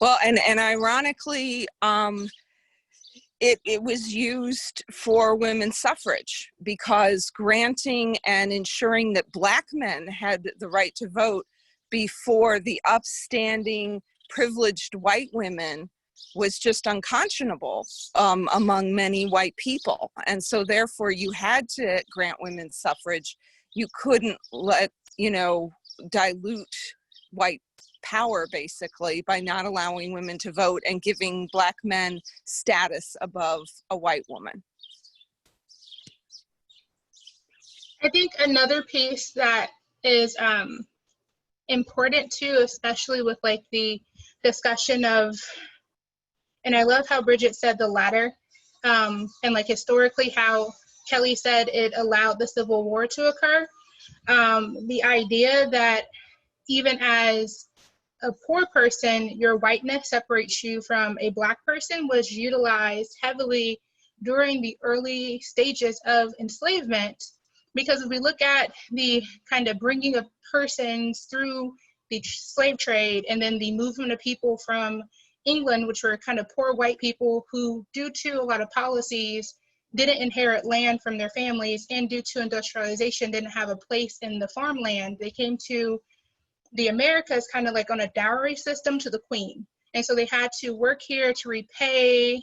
Well, and ironically, it was used for women's suffrage, because granting and ensuring that Black men had the right to vote before the upstanding, privileged white women was just unconscionable among many white people. And so therefore you had to grant women's suffrage. You couldn't let, you know, dilute white power, basically, by not allowing women to vote and giving Black men status above a white woman. I think another piece that is important too, especially with like the discussion of, and I love how Bridget said the ladder, and like historically how Kelly said it allowed the Civil War to occur. The idea that even as a poor person, your whiteness separates you from a Black person was utilized heavily during the early stages of enslavement. Because if we look at the kind of bringing of persons through the slave trade, and then the movement of people from England, which were kind of poor white people who, due to a lot of policies, didn't inherit land from their families, and due to industrialization, didn't have a place in the farmland. They came to the Americas kind of like on a dowry system to the queen. And so they had to work here to repay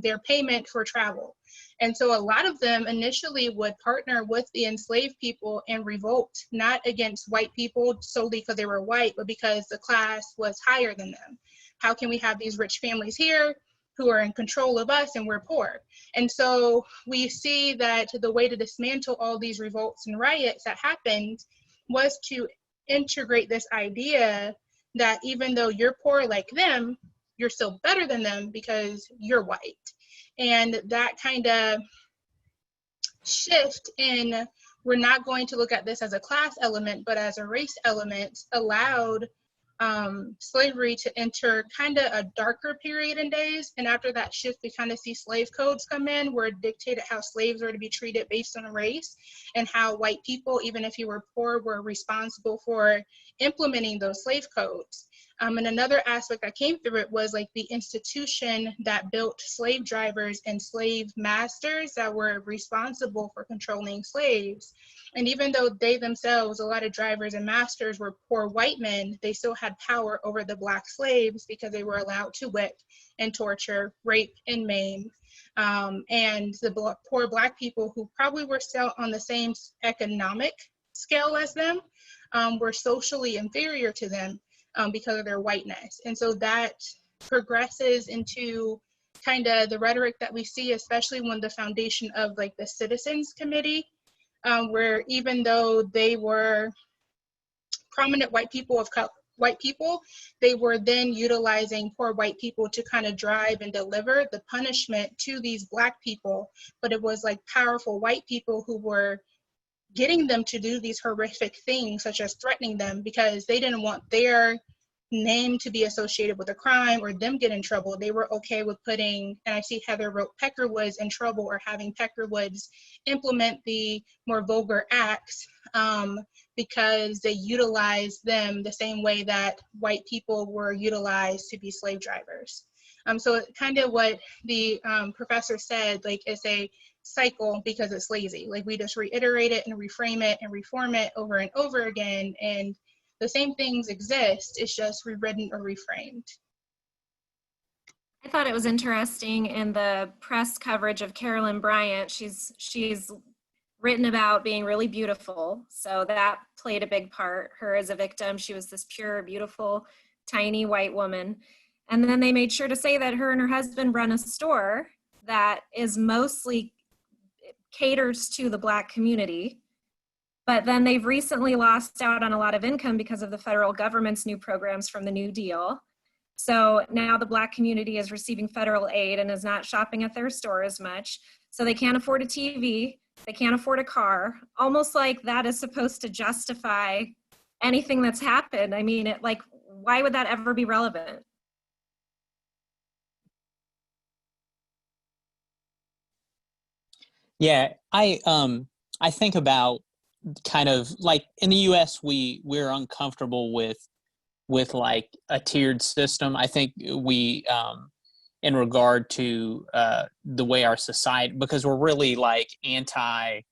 their payment for travel. And so a lot of them initially would partner with the enslaved people and revolt, not against white people solely because they were white, but because the class was higher than them. How can we have these rich families here who are in control of us and we're poor? And so we see that the way to dismantle all these revolts and riots that happened was to integrate this idea that even though you're poor like them, you're still better than them because you're white. And that kind of shift in, we're not going to look at this as a class element, but as a race element, allowed slavery to enter kind of a darker period in days. And after that shift, we kind of see slave codes come in, where it dictated how slaves were to be treated based on race, and how white people, even if you were poor, were responsible for implementing those slave codes. And another aspect that came through it was like the institution that built slave drivers and slave masters that were responsible for controlling slaves. And even though they themselves, a lot of drivers and masters, were poor white men, they still had power over the Black slaves because they were allowed to whip and torture, rape and maim. And the poor Black people, who probably were still on the same economic scale as them, were socially inferior to them because of their whiteness. And so that progresses into kind of the rhetoric that we see, especially when the foundation of like the Citizens Committee where even though they were prominent white people, they were then utilizing poor white people to kind of drive and deliver the punishment to these Black people. But it was like powerful white people who were getting them to do these horrific things, such as threatening them, because they didn't want their name to be associated with a crime or them get in trouble. They were okay with putting, and I see Heather wrote Peckerwoods in trouble, or having Peckerwoods implement the more vulgar acts, because they utilized them the same way that white people were utilized to be slave drivers. So kind of what the professor said, like, it's a cycle because it's lazy. Like, we just reiterate it and reframe it and reform it over and over again, and the same things exist, it's just rewritten or reframed. I thought it was interesting in the press coverage of Carolyn Bryant. She's written about being really beautiful, so that played a big part. Her as a victim, she was this pure, beautiful, tiny white woman. And then they made sure to say that her and her husband run a store that is mostly caters to the Black community. But then they've recently lost out on a lot of income because of the federal government's new programs from the New Deal. So now the Black community is receiving federal aid and is not shopping at their store as much. So they can't afford a TV, they can't afford a car, almost like that is supposed to justify anything that's happened. I mean, why would that ever be relevant? Yeah, I think about kind of like in the US we're uncomfortable with like a tiered system. I think we in regard to the way our society, because we're really like anti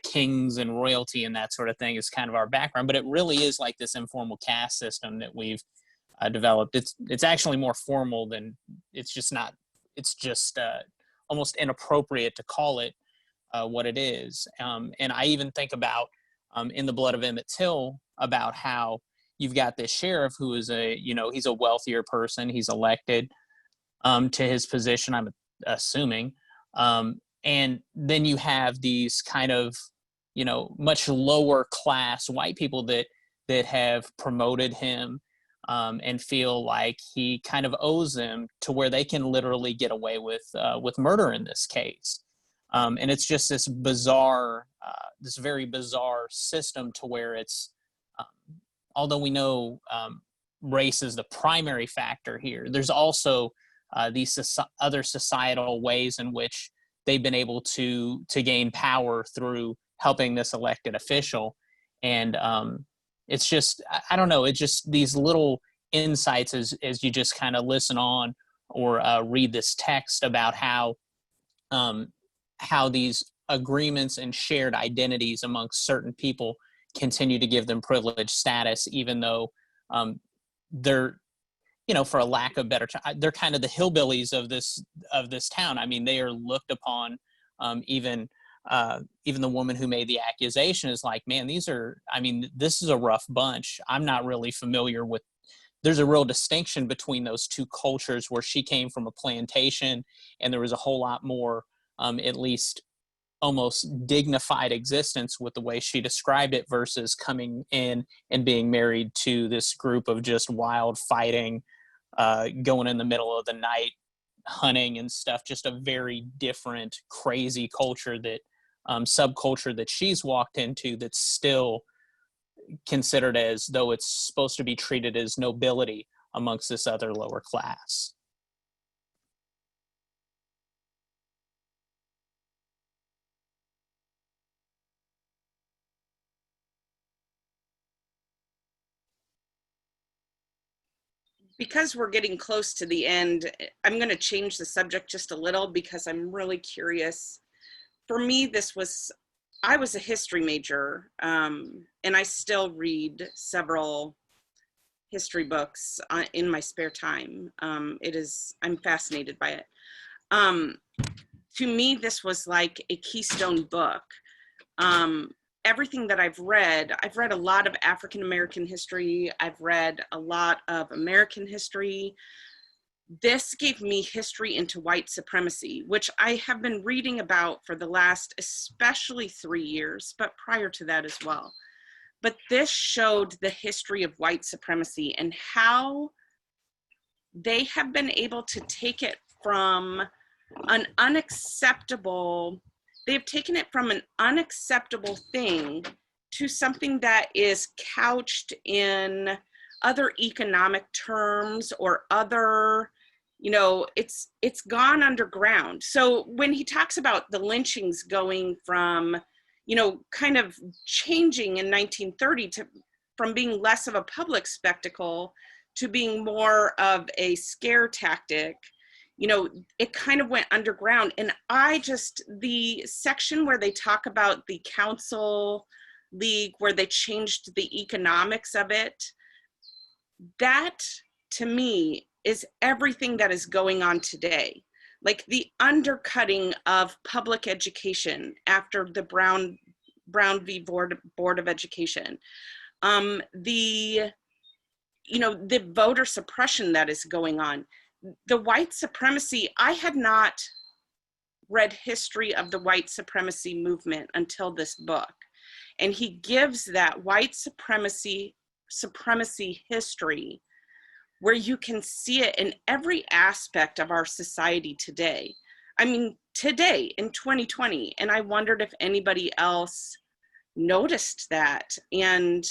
kings and royalty and that sort of thing is kind of our background, but it really is like this informal caste system that we've developed. It's actually more formal than it's just almost inappropriate to call it what it is. And I even think about in The Blood of Emmett Till about how you've got this sheriff who is he's a wealthier person. He's elected to his position, I'm assuming. And then you have these kind of, much lower class white people that have promoted him and feel like he kind of owes them, to where they can literally get away with murder in this case. And it's just this bizarre, this very bizarre system to where it's, although we know race is the primary factor here, there's also these other societal ways in which they've been able to gain power through helping this elected official. And it's just, I don't know, it's just these little insights as you just kind of listen on or read this text about how these agreements and shared identities amongst certain people continue to give them privileged status, even though they're, for a lack of better term, they're kind of the hillbillies of this town. I mean, they are looked upon. Even the woman who made the accusation is like, man, this is a rough bunch. I'm not really familiar with. There's a real distinction between those two cultures, where she came from a plantation and there was a whole lot more, at least almost dignified existence with the way she described it, versus coming in and being married to this group of just wild fighting, going in the middle of the night, hunting and stuff. Just a very different, crazy culture, that subculture that she's walked into, that's still considered as though it's supposed to be treated as nobility amongst this other lower class. Because we're getting close to the end, I'm going to change the subject just a little, because I'm really curious. For me, I was a history major, and I still read several history books in my spare time. I'm fascinated by it. To me, this was like a keystone book. Everything that I've read a lot of African American history. I've read a lot of American history. this gave me history into white supremacy, which I have been reading about for the last especially 3 years, but prior to that as well. But this showed the history of white supremacy and how they have been able to take it from an unacceptable, they've taken it from an unacceptable thing to something that is couched in other economic terms or other, you know, it's gone underground. So when he talks about the lynchings going from, you know, kind of changing in 1930 from being less of a public spectacle to being more of a scare tactic, you know, it kind of went underground. And the section where they talk about the council league, where they changed the economics of it, that to me is everything that is going on today. Like the undercutting of public education after the Brown v. Board of Education, the voter suppression that is going on, the white supremacy. I had not read history of the white supremacy movement until this book. And he gives that white supremacy history where you can see it in every aspect of our society today. I mean, today in 2020, and I wondered if anybody else noticed that. And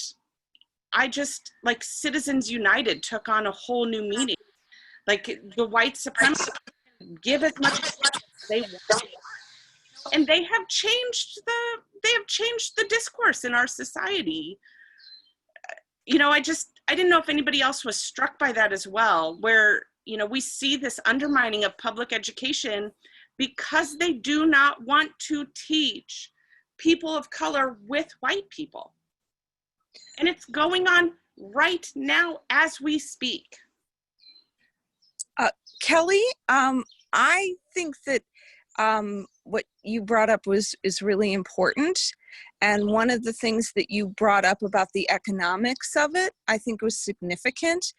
I just, like, Citizens United took on a whole new meaning. Like the white supremacists give as much as they want. And they have changed the discourse in our society. You know, I didn't know if anybody else was struck by that as well, where, you know, we see this undermining of public education because they do not want to teach people of color with white people. And it's going on right now as we speak. Kelly, I think that what you brought up is really important. And one of the things that you brought up about the economics of it, I think was significant,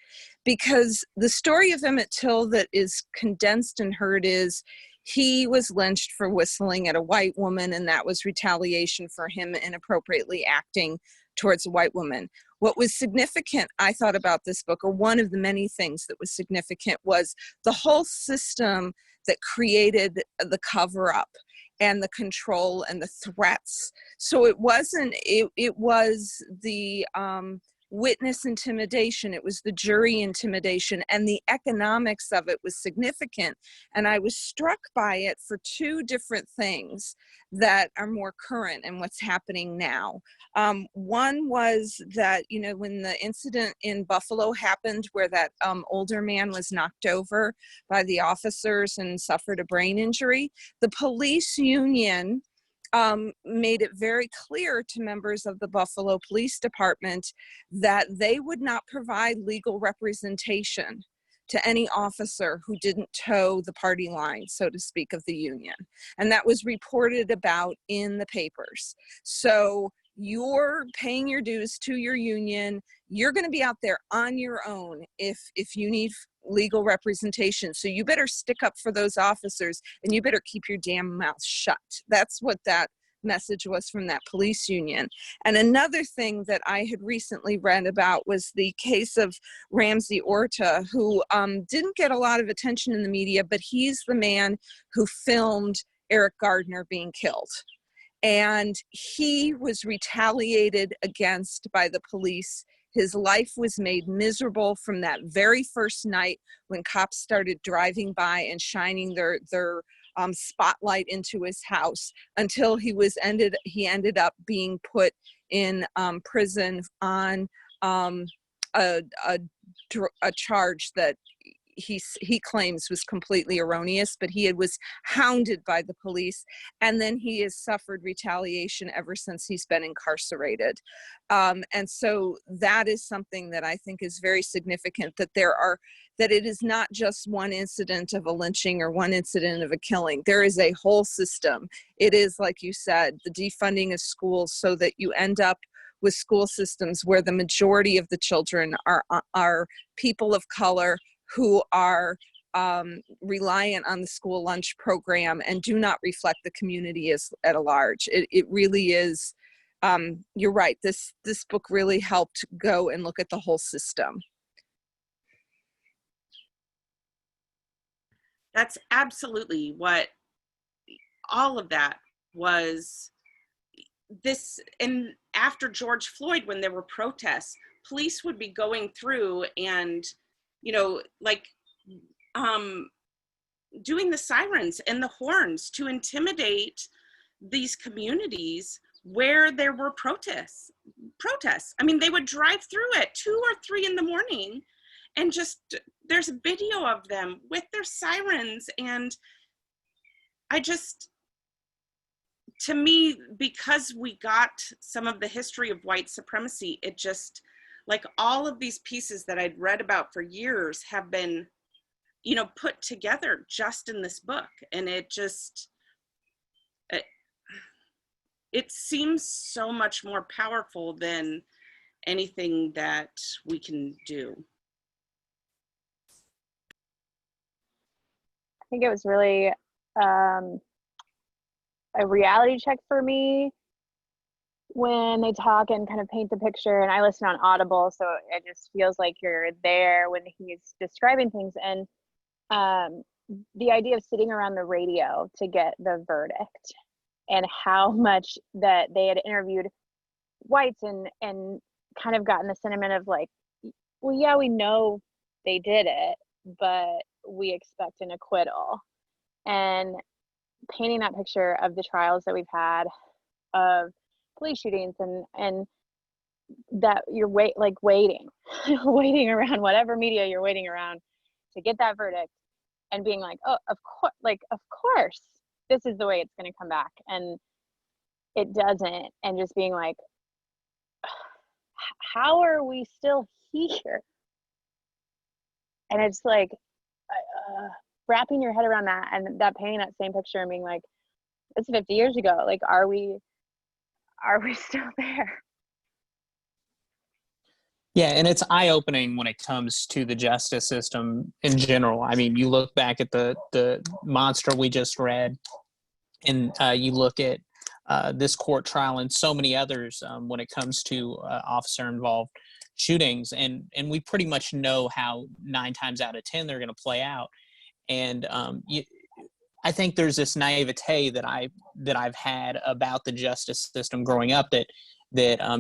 because the story of Emmett Till that is condensed and heard is he was lynched for whistling at a white woman, and that was retaliation for him inappropriately acting towards a white woman. What was significant, I thought, about this book, or one of the many things that was significant, was the whole system that created the cover-up and the control and the threats. So it wasn't, it was the witness intimidation, it was the jury intimidation, and the economics of it was significant. And I was struck by it for two different things that are more current and what's happening now. One was that, you know, when the incident in Buffalo happened where that older man was knocked over by the officers and suffered a brain injury, the police union made it very clear to members of the Buffalo Police Department that they would not provide legal representation to any officer who didn't toe the party line, so to speak, of the union. And that was reported about in the papers. So you're paying your dues to your union. You're going to be out there on your own if you need legal representation. So you better stick up for those officers, and you better keep your damn mouth shut. That's what that message was from that police union. And another thing that I had recently read about was the case of Ramsey Orta, who didn't get a lot of attention in the media, but he's the man who filmed Eric Gardner being killed. And he was retaliated against by the police. His life was made miserable from that very first night when cops started driving by and shining their spotlight into his house, until he ended up being put in prison on a charge that he claims was completely erroneous, but he was hounded by the police, and then he has suffered retaliation ever since he's been incarcerated. And so that is something that I think is very significant, that it is not just one incident of a lynching or one incident of a killing. There is a whole system. It is, like you said, the defunding of schools so that you end up with school systems where the majority of the children are people of color who are reliant on the school lunch program and do not reflect the community as at a large. It really is. You're right. This book really helped go and look at the whole system. That's absolutely what all of that was. This, and after George Floyd, when there were protests, police would be going through and, you know, like doing the sirens and the horns to intimidate these communities where there were protests. I mean, they would drive through at 2 or 3 in the morning and just, there's a video of them with their sirens. And I just, to me, because we got some of the history of white supremacy, it just, like, all of these pieces that I'd read about for years have been, you know, put together just in this book. And it just, it seems so much more powerful than anything that we can do. I think it was really a reality check for me when they talk and kind of paint the picture, and I listen on Audible, so it just feels like you're there when he's describing things. And the idea of sitting around the radio to get the verdict, and how much that they had interviewed whites and kind of gotten the sentiment of like, well, yeah, we know they did it, but we expect an acquittal. And painting that picture of the trials that we've had of police shootings, and that you're waiting around whatever media you're waiting around to get that verdict, and being like, oh, of course this is the way it's going to come back, and it doesn't, and just being like, how are we still here? And it's like wrapping your head around that, and that painting that same picture and being like, it's 50 years ago. Like, are we still there? Yeah, and it's eye-opening when it comes to the justice system in general. I mean, you look back at the monster we just read, and you look at this court trial and so many others when it comes to officer-involved shootings, and we pretty much know how 9 times out of 10 they're going to play out. And I think there's this naivete that I've had about the justice system growing up, that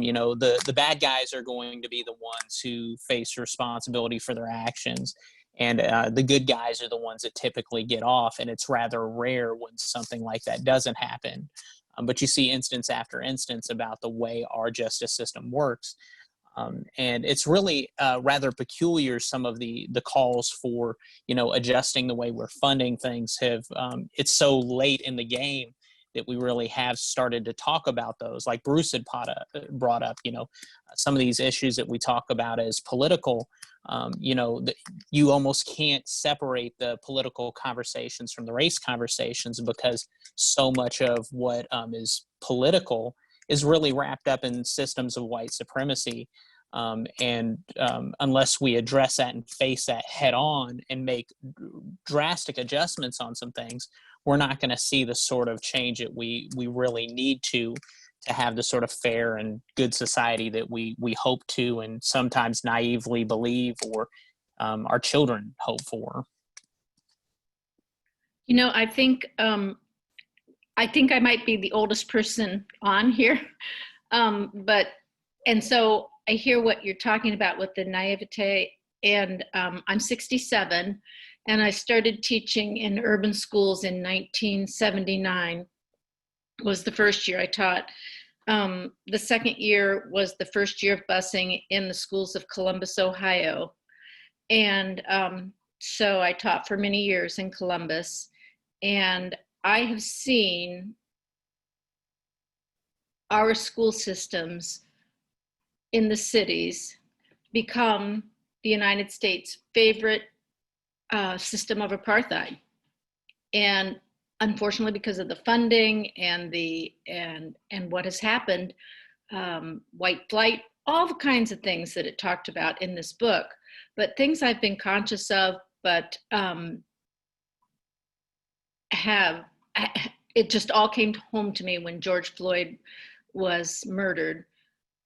you know, the bad guys are going to be the ones who face responsibility for their actions, and the good guys are the ones that typically get off. And it's rather rare when something like that doesn't happen. But you see instance after instance about the way our justice system works. And it's really rather peculiar, some of the calls for, you know, adjusting the way we're funding things have, it's so late in the game that we really have started to talk about those. Like Bruce had brought up, you know, some of these issues that we talk about as political, you know, you almost can't separate the political conversations from the race conversations, because so much of what is political is really wrapped up in systems of white supremacy. And unless we address that and face that head on and make drastic adjustments on some things, we're not going to see the sort of change that we really need to have the sort of fair and good society that we hope to, and sometimes naively believe, or our children hope for. You know, I think I might be the oldest person on here, and so I hear what you're talking about with the naivete, and I'm 67, and I started teaching in urban schools in 1979, was the first year I taught. The second year was the first year of busing in the schools of Columbus, Ohio. And so I taught for many years in Columbus, and I have seen our school systems in the cities become the United States' favorite system of apartheid. And unfortunately, because of the funding and what has happened, white flight, all the kinds of things that it talked about in this book, but things I've been conscious of but it just all came home to me when George Floyd was murdered.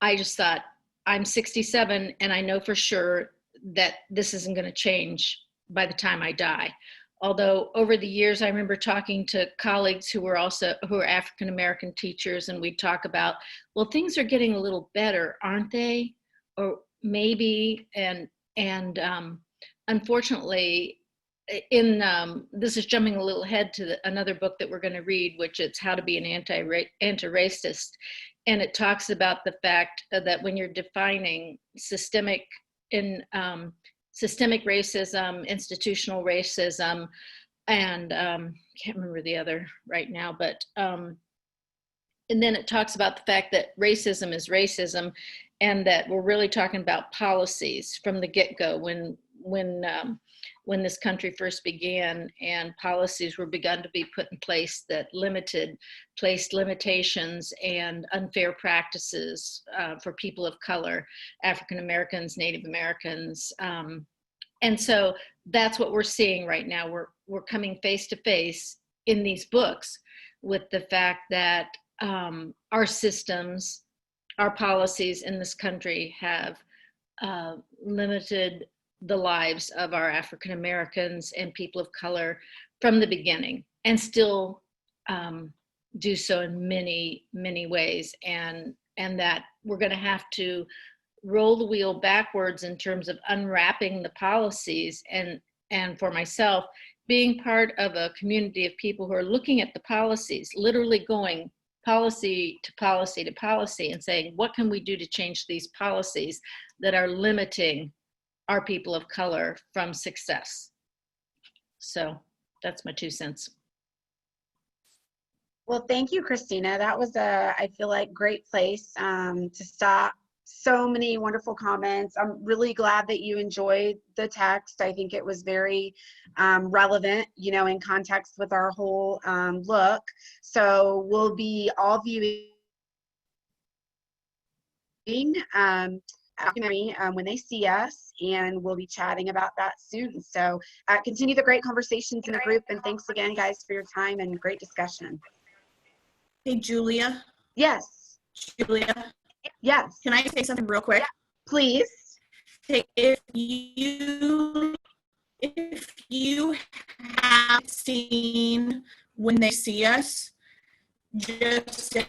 I just thought, I'm 67 and I know for sure that this isn't going to change by the time I die. Although over the years, I remember talking to colleagues who are African American teachers, and we'd talk about, well, things are getting a little better, aren't they? Or maybe, and unfortunately, this is jumping a little ahead to another book that we're going to read, which is How to Be an Anti-Racist, and it talks about the fact that when you're defining systemic racism, institutional racism, and can't remember the other right now, but and then it talks about the fact that racism is racism, and that we're really talking about policies from the get-go when this country first began, and policies were begun to be put in place that placed limitations and unfair practices for people of color, African Americans, Native Americans. And so that's what we're seeing right now. We're coming face to face in these books with the fact that our systems, our policies in this country have limited the lives of our African Americans and people of color from the beginning, and still do so in many, many ways. And that we're going to have to roll the wheel backwards in terms of unwrapping the policies. And for myself, being part of a community of people who are looking at the policies, literally going policy to policy to policy and saying, what can we do to change these policies that are limiting our people of color from success? So that's my 2 cents. Well, thank you, Christina. That was I feel like, great place to stop. So many wonderful comments. I'm really glad that you enjoyed the text. I think it was very relevant, in context with our whole look. So we'll be all viewing documentary when they see us, and we'll be chatting about that soon. So continue the great conversations in the group, and thanks again, guys, for your time and great discussion. Hey, Julia. Yes. Julia. Yes. Can I say something real quick? Yeah, please. Okay, if you have seen When They See Us, just a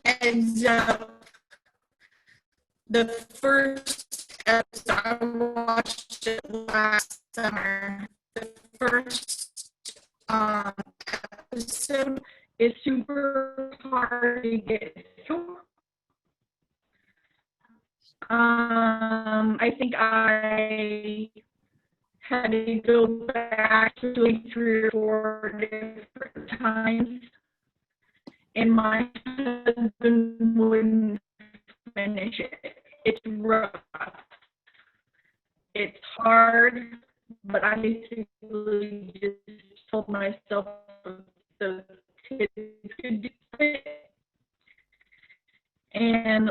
heads up, the first episode, I watched it last summer, the first episode is super hard to get through. I think I had to go back to like 3 or 4 different times, and my husband wouldn't finish it. It's rough. It's hard, but I basically just told myself the kids could do it. And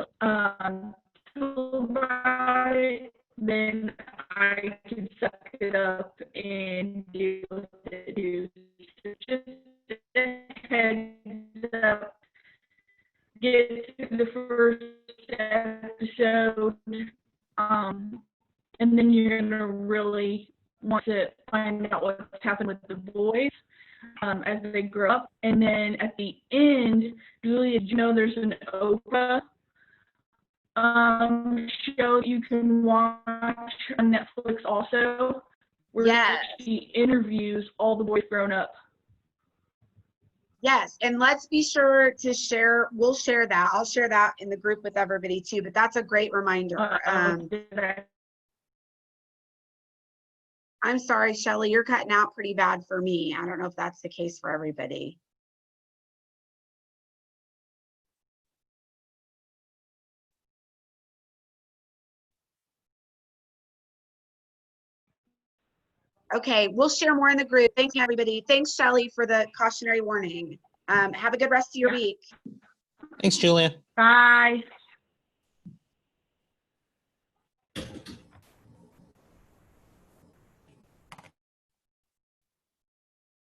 about it, then I can suck it up and deal with it. So just a heads up, get to the first episode, and then you're gonna really want to find out what's happened with the boys as they grow up. And then at the end, Julia, did you know there's an Oprah show you can watch on Netflix also, where she interviews all the boys grown up. Yes, and let's be sure to share. We'll share that. I'll share that in the group with everybody too. But that's a great reminder. I'm sorry, Shelley, you're cutting out pretty bad for me. I don't know if that's the case for everybody. Okay, we'll share more in the group. Thanks, everybody. Thanks, Shelley, for the cautionary warning. Have a good rest of your week. Thanks, Julia. Bye.